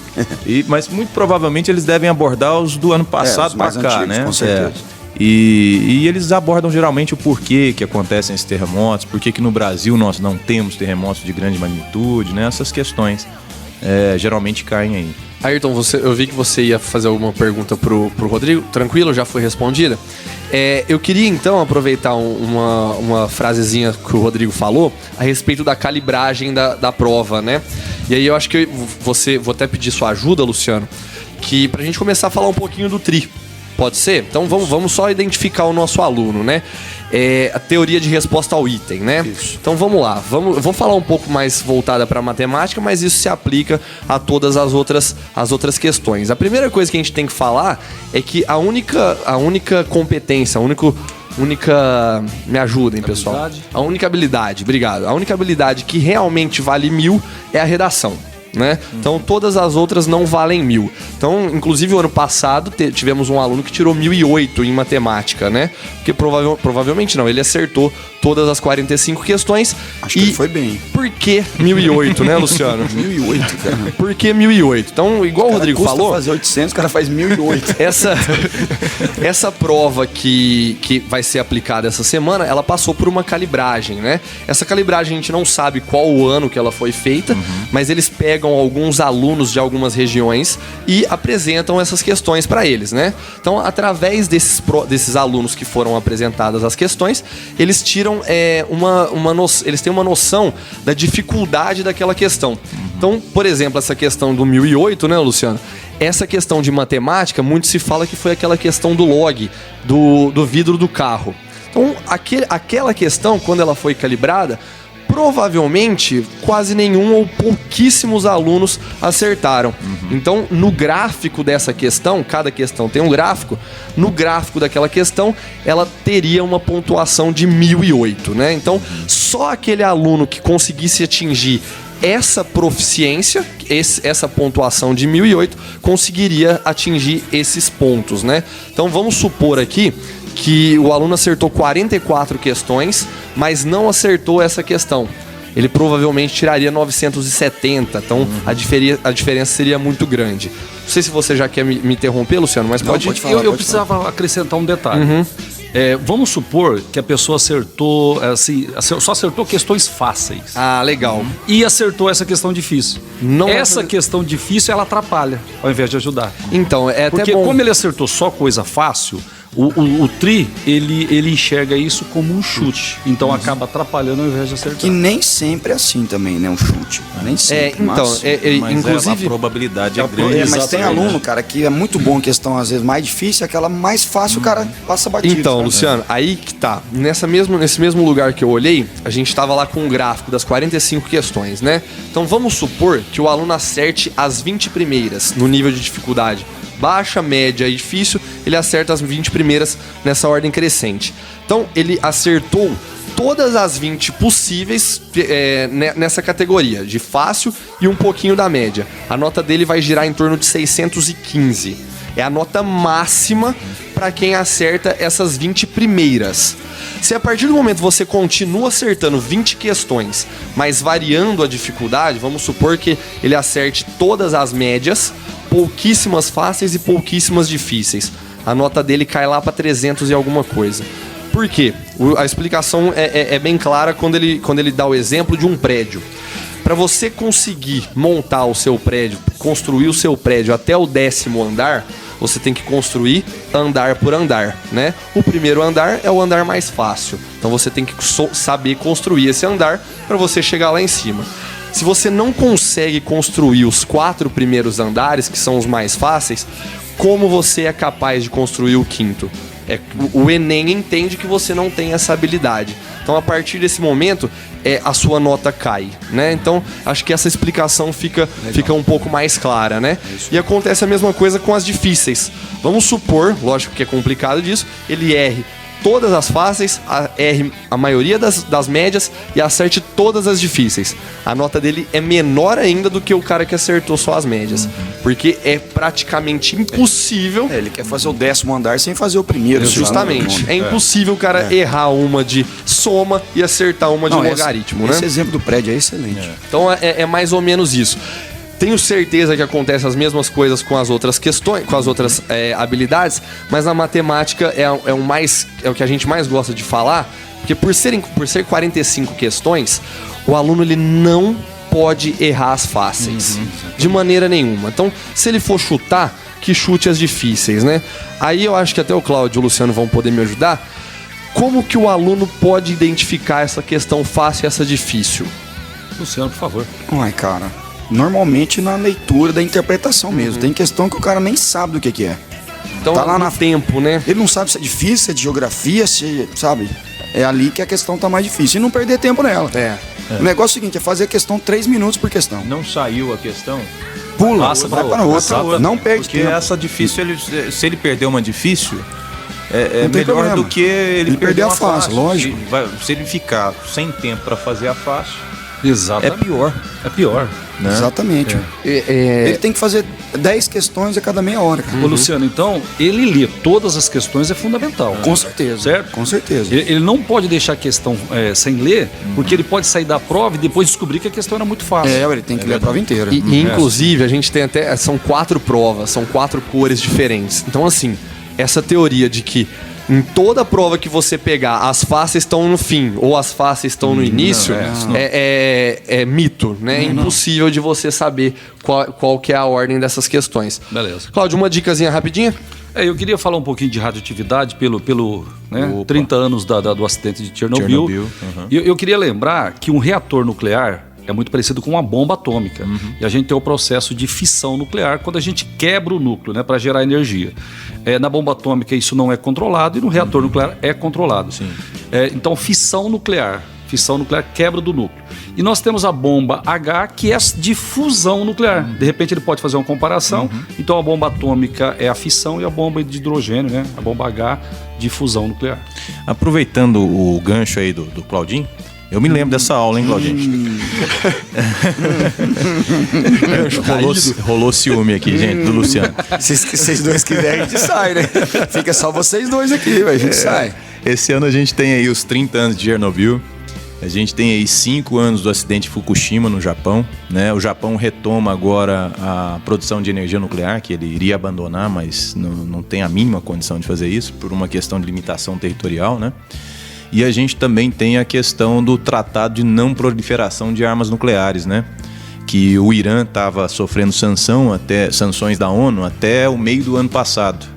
Mas muito provavelmente eles devem abordar os do ano passado os mais para cá, antigos, né? com certeza. E eles abordam geralmente o porquê que acontecem esses terremotos, por que no Brasil nós não temos terremotos de grande magnitude, né? Essas questões geralmente caem aí. Ayrton, eu vi que você ia fazer alguma pergunta pro Rodrigo. Tranquilo? Já foi respondida? Eu queria então aproveitar uma frasezinha que o Rodrigo falou a respeito da calibragem da prova, né? E aí eu acho que vou até pedir sua ajuda, Luciano, que pra gente começar a falar um pouquinho do TRI. Pode ser? Então vamos só identificar o nosso aluno, né? A teoria de resposta ao item, né? Isso. Então vamos lá. Eu vou falar um pouco mais voltada para matemática, mas isso se aplica a todas as outras questões. A primeira coisa que a gente tem que falar é que a única competência, me ajudem, pessoal. Habilidade. A única habilidade, obrigado. A única habilidade que realmente vale 1000 é a redação. Né? Então todas as outras não valem 1000. Então, inclusive, o ano passado tivemos um aluno que tirou 1008 em matemática, né? Porque provavelmente não, ele acertou todas as 45 questões. Acho que ele foi bem. Por que 1008, né, Luciano? 1008, cara. Por que 1008? Então, igual o Rodrigo custa falou, fazer 800, o cara faz 1008. essa prova que vai ser aplicada essa semana, ela passou por uma calibragem, né? Essa calibragem a gente não sabe qual o ano que ela foi feita, mas eles pegam alguns alunos de algumas regiões e apresentam essas questões para eles, né? Então, através desses alunos que foram apresentadas as questões, eles tiram eles têm uma noção da dificuldade daquela questão. Então, por exemplo, essa questão do 1008, né, Luciano? Essa questão de matemática, muito se fala que foi aquela questão do log, do vidro do carro. Então, aquela questão, quando ela foi calibrada, provavelmente quase nenhum ou pouquíssimos alunos acertaram. Então, no gráfico dessa questão, cada questão tem um gráfico, no gráfico daquela questão, ela teria uma pontuação de 1008, né? Então, só aquele aluno que conseguisse atingir essa proficiência, essa pontuação de 1008, conseguiria atingir esses pontos, né? Então, vamos supor aqui que o aluno acertou 44 questões, mas não acertou essa questão. Ele provavelmente tiraria 970, então a diferença seria muito grande. Não sei se você já quer me interromper, Luciano, mas Não, pode falar. Eu precisava acrescentar um detalhe. Vamos supor que a pessoa acertou, só acertou questões fáceis. Ah, legal. E acertou essa questão difícil. Essa questão difícil, ela atrapalha, ao invés de ajudar. Então, é até Porque bom. como ele acertou só coisa fácil, o TRI, ele enxerga isso como um chute. Então acaba atrapalhando ao invés de acertar. Que nem sempre é assim também, né? Um chute. Nem sempre. Mas inclusive a probabilidade é grande. Mas tem Exatamente. aluno, cara, que é muito bom em questão, às vezes, mais difícil, aquela mais fácil, o cara passa batido. Então, sabe? Luciano, aí que tá. Nesse mesmo lugar que eu olhei, a gente tava lá com um gráfico das 45 questões, né? Então vamos supor que o aluno acerte as 20 primeiras no nível de dificuldade. Baixa, média e difícil, ele acerta as 20 primeiras nessa ordem crescente. Então, ele acertou todas as 20 possíveis nessa categoria, de fácil e um pouquinho da média. A nota dele vai girar em torno de 615. É a nota máxima para quem acerta essas 20 primeiras. Se a partir do momento você continua acertando 20 questões, mas variando a dificuldade, vamos supor que ele acerte todas as médias, pouquíssimas fáceis e pouquíssimas difíceis. A nota dele cai lá para 300 e alguma coisa. Por quê? A explicação é bem clara quando ele dá o exemplo de um prédio. Para você conseguir montar o seu prédio, construir o seu prédio até o 10º andar, você tem que construir andar por andar, né? O primeiro andar é o andar mais fácil. Então você tem que saber construir esse andar para você chegar lá em cima. Se você não consegue construir os 4 primeiros andares, que são os mais fáceis, como você é capaz de construir o 5º? O Enem entende que você não tem essa habilidade. Então, a partir desse momento, a sua nota cai, né? Então, acho que essa explicação fica um pouco mais clara, né? E acontece a mesma coisa com as difíceis. Vamos supor, lógico que é complicado disso, ele erre todas as fáceis, erre a maioria das médias e acerte todas as difíceis. A nota dele é menor ainda do que o cara que acertou só as médias. Porque é praticamente impossível. Ele quer fazer o 10º andar sem fazer o primeiro. Justamente. É impossível o cara errar uma de soma e acertar uma de logaritmo, né? Esse exemplo do prédio é excelente. Então é mais ou menos isso. Tenho certeza que acontecem as mesmas coisas com as outras questões, com as outras habilidades, mas na matemática é o que a gente mais gosta de falar, porque por ser 45 questões, o aluno ele não pode errar as fáceis, de maneira nenhuma. Então, se ele for chutar, que chute as difíceis, né? Aí eu acho que até o Cláudio e o Luciano vão poder me ajudar. Como que o aluno pode identificar essa questão fácil e essa difícil? Luciano, por favor. Ai, cara, normalmente na leitura da interpretação mesmo. Tem questão que o cara nem sabe do que é. Então, Tá lá no na- tempo, né? Ele não sabe se é difícil, se é de geografia, se, sabe? É ali que a questão tá mais difícil. E não perder tempo nela. O negócio é o seguinte, é fazer a questão 3 minutos por questão. Não saiu a questão? Pula, Passa vai pra para outra. outra. Não perde Porque tempo. essa difícil, se ele perder uma difícil, é Não tem melhor problema. do que ele perder perder a uma fácil, lógico. Se ele ficar sem tempo para fazer a fácil, Exatamente. é pior. É pior. Né? Exatamente. Ele tem que fazer 10 questões a cada meia hora, cara. Ô, Luciano, então, ele ler todas as questões é fundamental. Com certeza. Certo? Com certeza. Ele não pode deixar a questão sem ler, porque ele pode sair da prova e depois descobrir que a questão era muito fácil. Ele tem que ler a prova inteira. E inclusive, a gente tem até. São 4 provas, são 4 cores diferentes. Então, assim, essa teoria de que em toda prova que você pegar, as fáceis estão no fim ou as fáceis estão no início, é mito, né? É impossível de você saber qual que é a ordem dessas questões. Beleza. Cláudio, uma dicasinha rapidinha? Eu queria falar um pouquinho de radioatividade pelo né, 30 anos do acidente de Chernobyl. Chernobyl, E eu queria lembrar que um reator nuclear é muito parecido com uma bomba atômica. E a gente tem o processo de fissão nuclear quando a gente quebra o núcleo, né, para gerar energia. Na bomba atômica isso não é controlado e no reator nuclear é controlado. Então, fissão nuclear quebra do núcleo. E nós temos a bomba H, que é de fusão nuclear. De repente ele pode fazer uma comparação. Então a bomba atômica é a fissão e a bomba de hidrogênio, né? A bomba H de fusão nuclear. Aproveitando o gancho aí do Claudinho, eu me lembro dessa aula, hein, Claudinho? Rolou ciúme aqui, gente, do Luciano. Se vocês dois quiserem, a gente sai, né? Fica só vocês dois aqui, velho. A gente sai. Esse ano a gente tem aí os 30 anos de Chernobyl. A gente tem aí 5 anos do acidente de Fukushima no Japão, né? O Japão retoma agora a produção de energia nuclear, que ele iria abandonar, mas não tem a mínima condição de fazer isso, por uma questão de limitação territorial, né? E a gente também tem a questão do Tratado de Não Proliferação de Armas Nucleares, né? Que o Irã estava sofrendo sanções da ONU até o meio do ano passado.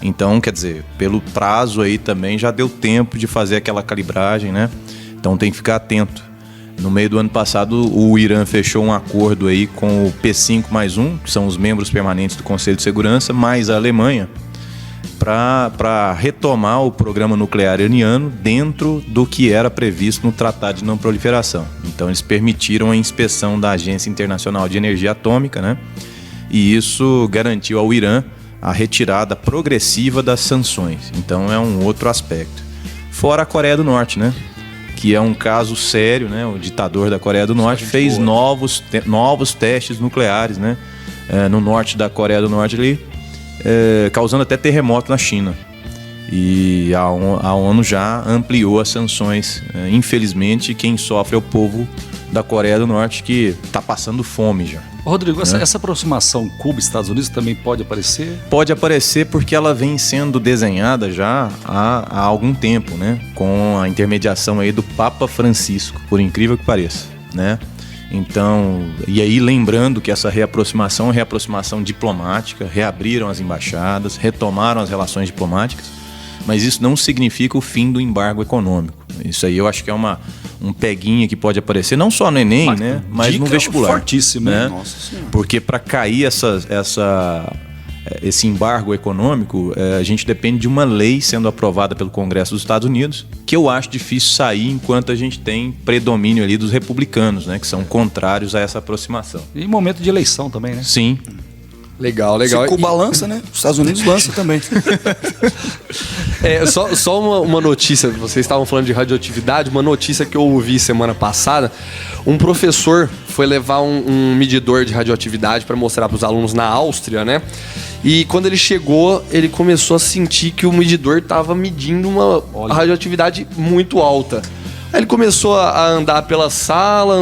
Então, quer dizer, pelo prazo aí também já deu tempo de fazer aquela calibragem, né? Então tem que ficar atento. No meio do ano passado, o Irã fechou um acordo aí com o P5+1, que são os membros permanentes do Conselho de Segurança, mais a Alemanha, para retomar o programa nuclear iraniano dentro do que era previsto no Tratado de Não Proliferação. Então eles permitiram a inspeção da Agência Internacional de Energia Atômica, né? E isso garantiu ao Irã a retirada progressiva das sanções. Então é um outro aspecto. Fora a Coreia do Norte, né? Que é um caso sério, né? O ditador da Coreia do Norte fez novos testes nucleares, né? No norte da Coreia do Norte ali, causando até terremoto na China. E a ONU já ampliou as sanções. Infelizmente, quem sofre é o povo da Coreia do Norte, que está passando fome já. Rodrigo, essa aproximação Cuba-Estados Unidos também pode aparecer? Pode aparecer porque ela vem sendo desenhada já há algum tempo, né? Com a intermediação aí do Papa Francisco, por incrível que pareça, né? Então, e aí lembrando que essa reaproximação é reaproximação diplomática, reabriram as embaixadas, retomaram as relações diplomáticas, mas isso não significa o fim do embargo econômico. Isso aí eu acho que é um peguinha que pode aparecer, não só no Enem, né, mas no vestibular. Fortíssimo, né? Nossa Senhora. Porque para cair esse embargo econômico, a gente depende de uma lei sendo aprovada pelo Congresso dos Estados Unidos, que eu acho difícil sair enquanto a gente tem predomínio ali dos republicanos, né, que são contrários a essa aproximação. E em momento de eleição também, né? Sim. Legal. Se Cuba lança, né? Os Estados Unidos lança também. Só uma notícia, vocês estavam falando de radioatividade, uma notícia que eu ouvi semana passada, um professor foi levar um medidor de radioatividade para mostrar para os alunos na Áustria, né? E quando ele chegou, ele começou a sentir que o medidor estava medindo uma radioatividade muito alta. Aí ele começou a andar pela sala,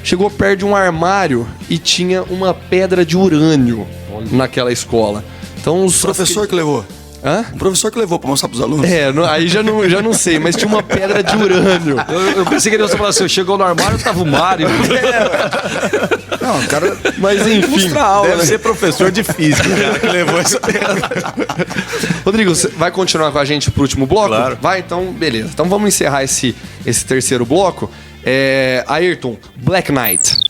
chegou perto de um armário e tinha uma pedra de urânio naquela escola. Então os Professor que levou. Hã? Um professor que levou pra mostrar pros alunos. Aí já não sei, mas tinha uma pedra de urânio. Eu pensei que ele ia falar assim, chegou no armário, tava o Mário. Não, o cara... Mas enfim, Deve ser professor de física, cara, que levou essa. Rodrigo, você vai continuar com a gente pro último bloco? Claro. Vai, então, beleza. Então vamos encerrar esse terceiro bloco. Ayrton, Black Knight.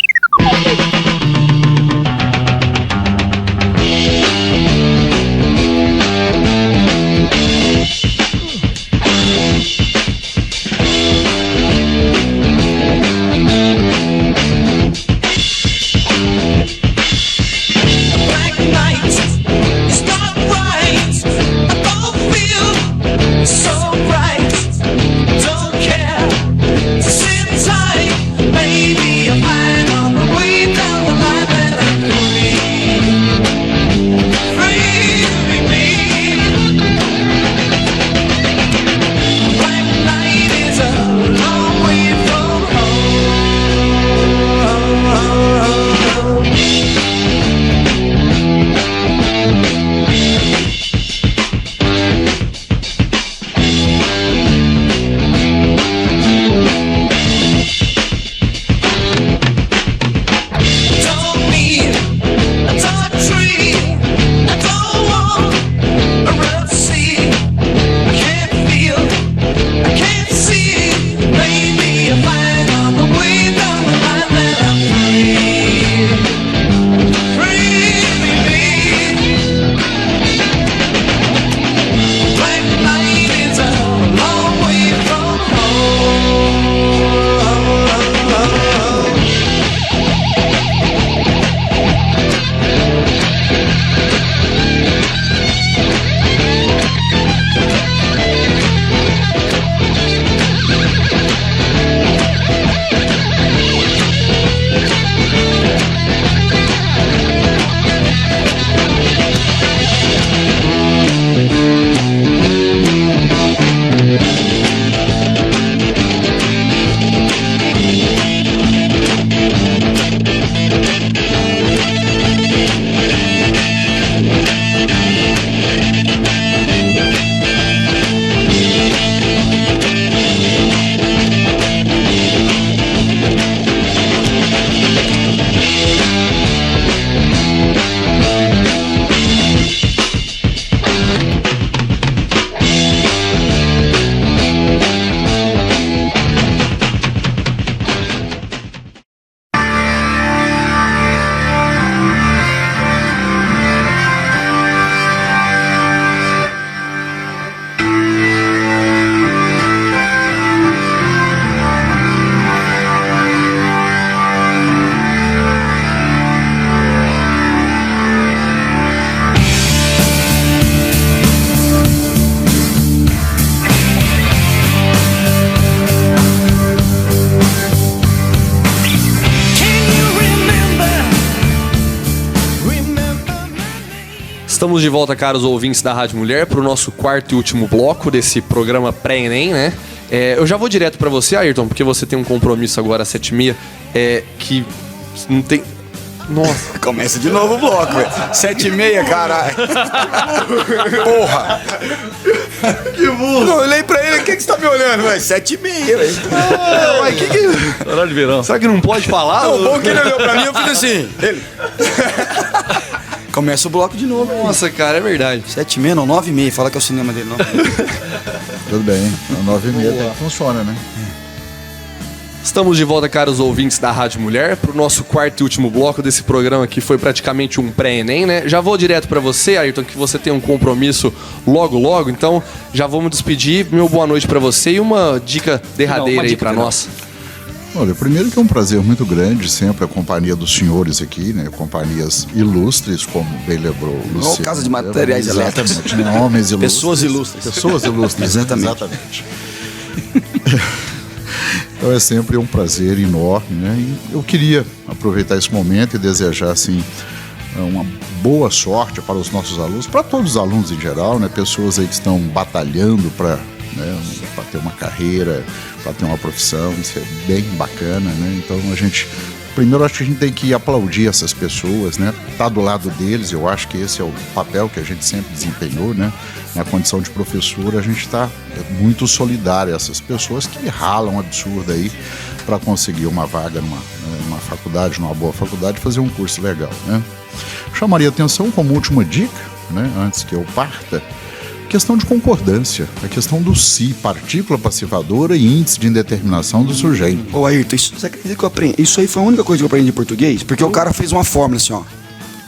Estamos de volta, caros ouvintes da Rádio Mulher, para o nosso quarto e último bloco desse programa pré-ENEM, né? Eu já vou direto para você, Ayrton, porque você tem um compromisso agora às 7h30, que não tem... Nossa. Começa de novo o bloco, velho. 7h30, caralho. Porra. Que burro. Eu olhei pra ele, o que você tá me olhando, velho? 7h30, velho. Mas que... Horário de verão. Será que não pode falar? Não, o bom que ele olhou pra mim, eu fiz assim. Ele... Começa o bloco de novo. Nossa, cara, é verdade. 7h30, não, 9h30. Fala que é o cinema dele, não. Tudo bem. 9h30 até que funciona, né? Estamos de volta, caros ouvintes da Rádio Mulher, para o nosso quarto e último bloco desse programa que foi praticamente um pré-ENEM, né? Já vou direto para você, Ayrton, que você tem um compromisso logo, então já vamos despedir. Meu boa noite para você e uma dica derradeira aí para nós. Olha, primeiro que é um prazer muito grande sempre a companhia dos senhores aqui, né? Companhias ilustres, como bem lembrou o Luciano. Ou Casa de Materiais Elétricos. Exatamente, né? Homens ilustres. Pessoas ilustres. Pessoas ilustres, Exatamente. Então é sempre um prazer enorme, né? E eu queria aproveitar esse momento e desejar, assim, uma boa sorte para os nossos alunos, para todos os alunos em geral, né? Pessoas aí que estão batalhando para ter uma carreira, para ter uma profissão, isso é bem bacana, né? Então primeiro acho que a gente tem que aplaudir essas pessoas, né? Tá do lado deles, eu acho que esse é o papel que a gente sempre desempenhou, né? Na condição de professor, a gente está muito solidário a essas pessoas que ralam absurdo aí para conseguir uma vaga numa faculdade, numa boa faculdade, fazer um curso legal, né? Chamaria atenção como última dica, né? Antes que eu parta, questão de concordância, a questão do si, partícula passivadora e índice de indeterminação do sujeito. Ô Ayrton, você acredita que eu aprendi? Isso aí foi a única coisa que eu aprendi em português? Porque o cara fez uma fórmula assim, ó.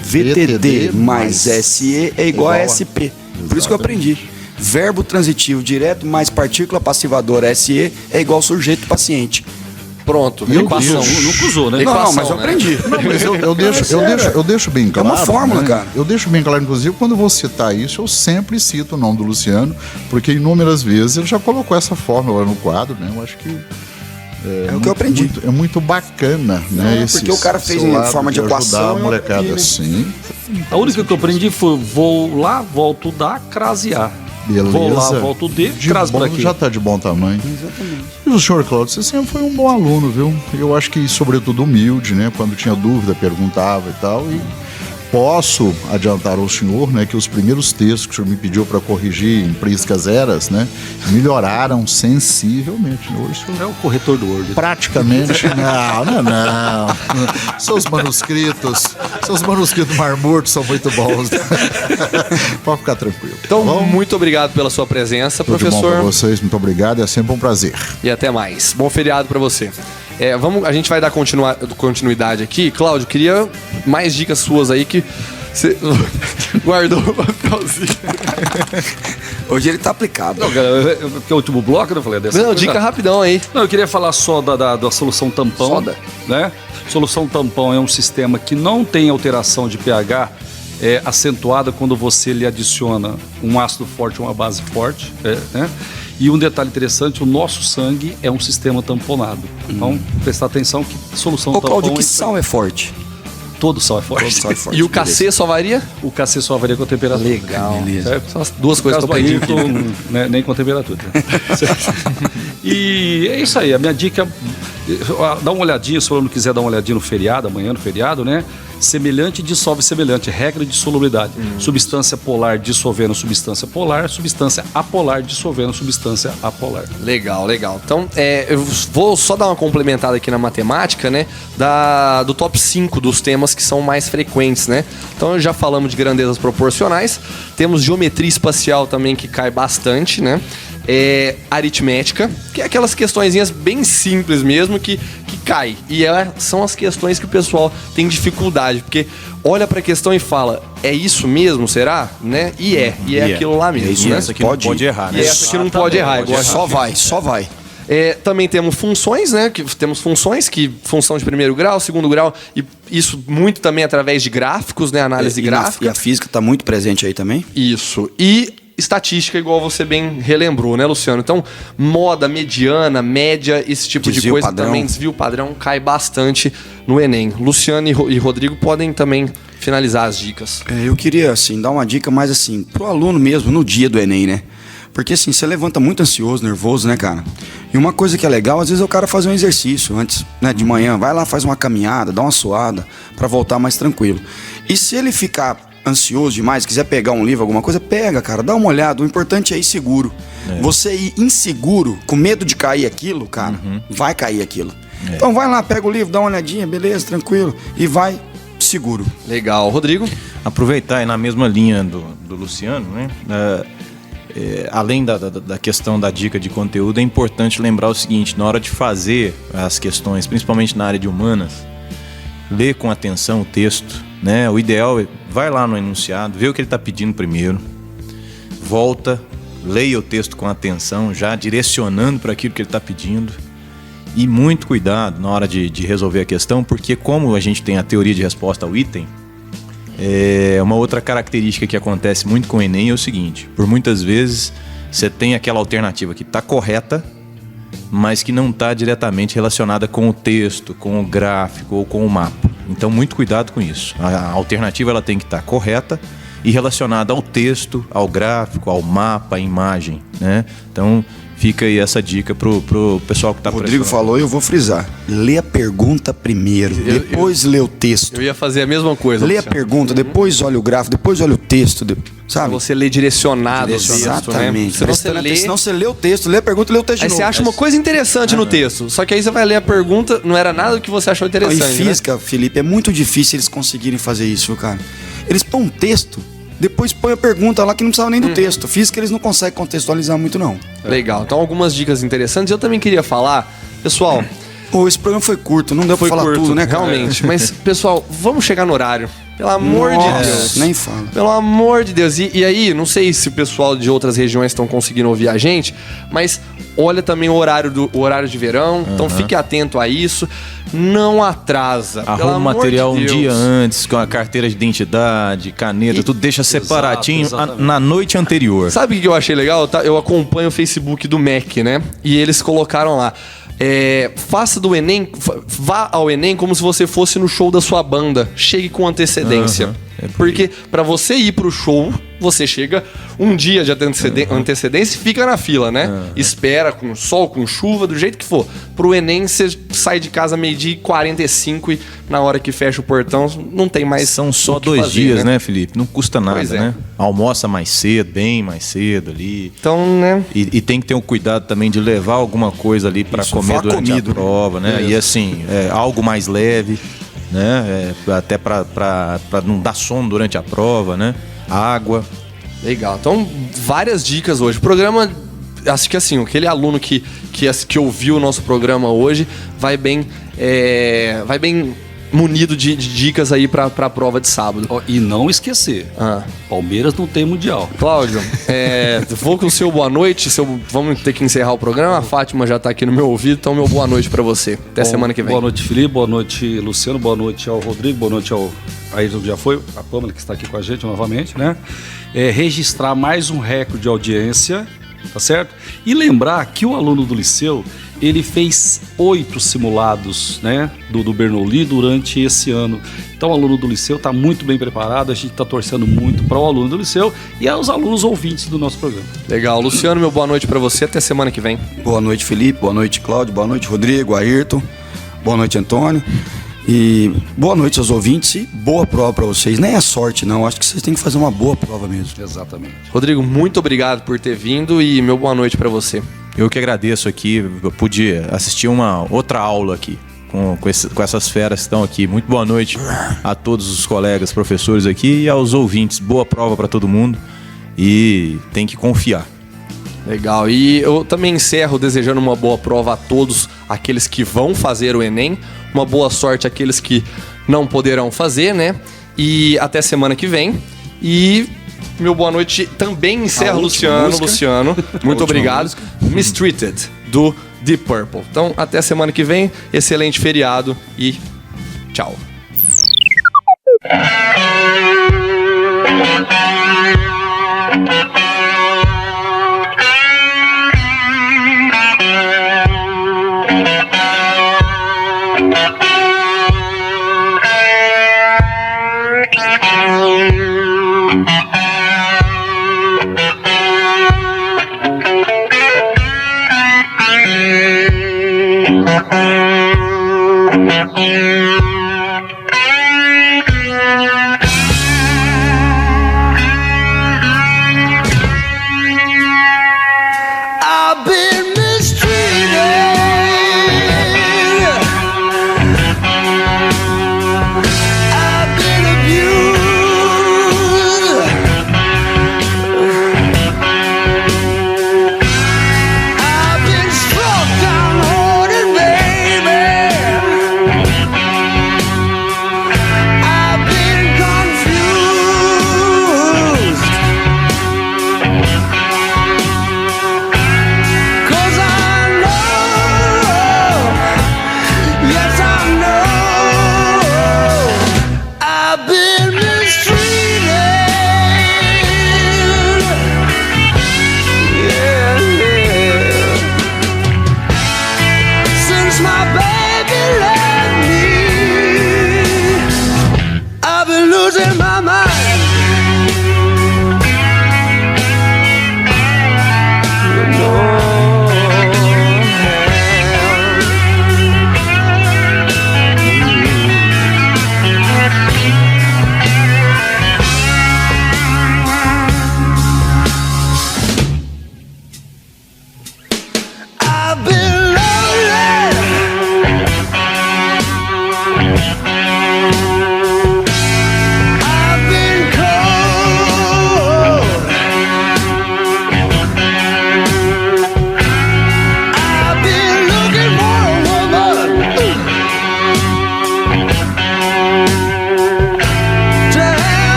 VTD mais SE é igual a SP. Por isso que eu aprendi. Verbo transitivo direto mais partícula passivadora SE é igual sujeito paciente. Pronto, Meu equação. Deus. Nunca usou, né? Não, mas eu né? aprendi. Não, mas eu deixo bem claro. É uma fórmula, né? cara. Eu deixo bem claro, inclusive, quando eu vou citar isso, eu sempre cito o nome do Luciano, porque inúmeras vezes ele já colocou essa fórmula no quadro, né? Eu acho que É o que eu aprendi. É muito bacana, né? Porque o cara fez seu em lado forma de ajudar equação, a eu molecada aprendi, né? assim. A única que eu aprendi foi vou lá, volto da, crase A. Beleza. Vou lá, volto D, De crase bom, para aqui. já tá de bom tamanho. Exatamente. E o senhor Cláudio, você sempre foi um bom aluno, viu? Eu acho que, sobretudo, humilde, né? Quando tinha dúvida, perguntava e tal. E posso adiantar ao senhor, né, que os primeiros textos que o senhor me pediu para corrigir em priscas eras, né, melhoraram sensivelmente. Hoje o senhor É o corretor do Word. praticamente não. Seus manuscritos marmortos são muito bons. Pode ficar tranquilo. Então, Bom, muito obrigado pela sua presença, tudo de bom professor. para vocês, muito obrigado, é sempre um prazer. E até mais. Bom feriado pra você. A gente vai dar continuidade aqui. Cláudio, queria mais dicas suas aí que você guardou o papelzinho. Hoje ele tá aplicado. Não, cara, porque é o último bloco, né? Eu falei dessa Não, coisa. dica rapidão aí. Não, eu queria falar só da solução tampão. Soda. Né? Solução tampão é um sistema que não tem alteração de pH acentuada quando você lhe adiciona um ácido forte ou uma base forte. Né? E um detalhe interessante, o nosso sangue é um sistema tamponado. Então, prestar atenção que solução Ô tampão... Cláudio, que sal é forte? Todo sal é forte. Todo sal é forte. E o KC só varia? O KC só varia com a temperatura. Legal. Beleza. Certo? São as duas coisas que eu aprendi aqui. Né, nem com a temperatura. E é isso aí, a minha dica, dá uma olhadinha, se o aluno quiser dar uma olhadinha no feriado, amanhã no feriado, né? Semelhante dissolve semelhante, regra de solubilidade. Substância polar dissolvendo substância polar, substância apolar dissolvendo substância apolar. Legal, legal. Então, eu vou só dar uma complementada aqui na matemática, né? Do top 5 dos temas que são mais frequentes, né? Então, já falamos de grandezas proporcionais. Temos geometria espacial também, que cai bastante, né? Aritmética, que é aquelas questõezinhas bem simples mesmo que cai. E são as questões que o pessoal tem dificuldade, porque olha para a questão e fala, é isso mesmo, será? Né? E é aquilo lá mesmo, isso, né? Essa aqui não pode errar, E né? essa aqui não pode errar, igual Só vai. também temos funções, né? Temos funções, função de primeiro grau, segundo grau, e isso muito também através de gráficos, né? Análise gráfica. E a física tá muito presente aí também? Isso. E estatística, igual você bem relembrou, né, Luciano? Então, moda, mediana, média, esse tipo de Desvio coisa padrão. também, desvio padrão, cai bastante no Enem. Luciano e Rodrigo podem também finalizar as dicas. Eu queria, assim, dar uma dica mais, assim, pro aluno mesmo, no dia do Enem, né? Porque, assim, você levanta muito ansioso, nervoso, né, cara? E uma coisa que é legal, às vezes é o cara fazer um exercício antes, né, de manhã. Vai lá, faz uma caminhada, dá uma suada, pra voltar mais tranquilo. E se ele ficar ansioso demais, quiser pegar um livro, alguma coisa, pega, cara, dá uma olhada. O importante é ir seguro. Você ir inseguro, com medo de cair aquilo, cara, vai cair aquilo. Então vai lá, pega o livro, dá uma olhadinha, beleza, tranquilo, e vai seguro. Legal. Rodrigo? Aproveitar aí na mesma linha do Luciano, né? Além da questão da dica de conteúdo, é importante lembrar o seguinte: na hora de fazer as questões, principalmente na área de humanas, lê com atenção o texto, né? O ideal é vai lá no enunciado, vê o que ele está pedindo primeiro, volta, leia o texto com atenção, já direcionando para aquilo que ele está pedindo, E muito cuidado na hora de resolver a questão, porque como a gente tem a teoria de resposta ao item, uma outra característica que acontece muito com o Enem é o seguinte: por muitas vezes você tem aquela alternativa que está correta, mas que não está diretamente relacionada com o texto, com o gráfico ou com o mapa. Então, muito cuidado com isso. A alternativa ela tem que estar correta e relacionada ao texto, ao gráfico, ao mapa, à imagem, né? Então, fica aí essa dica pro pessoal que está O Rodrigo falou e eu vou frisar. Lê a pergunta primeiro, depois lê o texto. Eu ia fazer a mesma coisa. Lê a Luciano. pergunta, depois olha o gráfico, depois olha o texto, Pra sabe? você ler direcionado o texto, né? Exatamente. Senão você, lê, Senão você lê o texto, lê a pergunta e lê o texto de aí novo. você acha uma coisa interessante no texto, só que aí você vai ler a pergunta, não era nada do que você achou Não, interessante, em física, Felipe, é muito difícil eles conseguirem fazer isso, viu, cara? Eles põem um texto, depois põem a pergunta lá que não precisava nem do texto. Física eles não conseguem contextualizar muito, não. né? Legal, então algumas dicas interessantes. Eu também queria falar, pessoal, Pô, esse programa foi curto, não deu pra falar tudo, né, cara? realmente. Mas, pessoal, vamos chegar no horário. Pelo amor de Nossa, Deus. nem fala. Pelo amor de Deus. E aí, não sei se o pessoal de outras regiões estão conseguindo ouvir a gente, mas olha também o horário de verão. Então fique atento a isso. Não atrasa. Pelo Arruma o amor material de um Deus. dia antes, com a carteira de identidade, caneta, tudo deixa separatinho exatamente. na noite anterior. Sabe o que eu achei legal? Eu acompanho o Facebook do MEC, né? E eles colocaram lá. Faça do Enem, vá ao Enem como se você fosse no show da sua banda. Chegue com antecedência. Porque pra você ir pro show, você chega um dia de antecedência e fica na fila, né? Espera com sol, com chuva, do jeito que for. Pro Enem, você sai de casa meio-dia e 45 e na hora que fecha o portão, não tem mais. São só o que 2 fazer, dias, né, Felipe? Não custa nada, Pois é. né? Almoça mais cedo, bem mais cedo ali. Então, né? E tem que ter um cuidado também de levar alguma coisa ali para comer vá durante comido, a prova, né? E assim, algo mais leve, né? Até para não dar sono durante a prova, né? Água. Legal. Então, várias dicas hoje. O programa, acho que assim, aquele aluno que ouviu o nosso programa hoje vai bem munido de dicas aí pra prova de sábado. Ó, e não esquecer, Palmeiras não tem mundial. Cláudio, vou com o seu boa noite. Vamos ter que encerrar o programa. A Fátima já tá aqui no meu ouvido, então meu boa noite pra você. Até semana que vem. Boa noite, Felipe. Boa noite, Luciano. Boa noite ao Rodrigo. Boa noite ao Ayrton, que já foi. A Pâmela, que está aqui com a gente novamente, né? Registrar mais um recorde de audiência, tá certo? E lembrar que o aluno do Liceu, ele fez 8 simulados, né, do Bernoulli durante esse ano. Então o aluno do Liceu está muito bem preparado, a gente está torcendo muito para o aluno do Liceu e aos alunos ouvintes do nosso programa. Legal. Luciano, meu boa noite pra você. Até semana que vem. Boa noite, Felipe. Boa noite, Cláudio. Boa noite, Rodrigo, Ayrton. Boa noite, Antônio. E boa noite aos ouvintes e boa prova para vocês. Nem é sorte, não. Acho que vocês têm que fazer uma boa prova mesmo. Exatamente. Rodrigo, muito obrigado por ter vindo e meu boa noite pra você. Eu que agradeço aqui, eu pude assistir uma outra aula aqui com essas feras que estão aqui. Muito boa noite a todos os colegas, professores aqui e aos ouvintes. Boa prova para todo mundo e tem que confiar. Legal. E eu também encerro desejando uma boa prova a todos aqueles que vão fazer o Enem. Uma boa sorte àqueles que não poderão fazer, né? E até semana que vem. E meu boa noite também encerra Luciano. Muito obrigado. Mistreated, do Deep Purple. Então, até semana que vem. Excelente feriado e tchau. Thank you.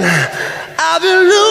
I've been losing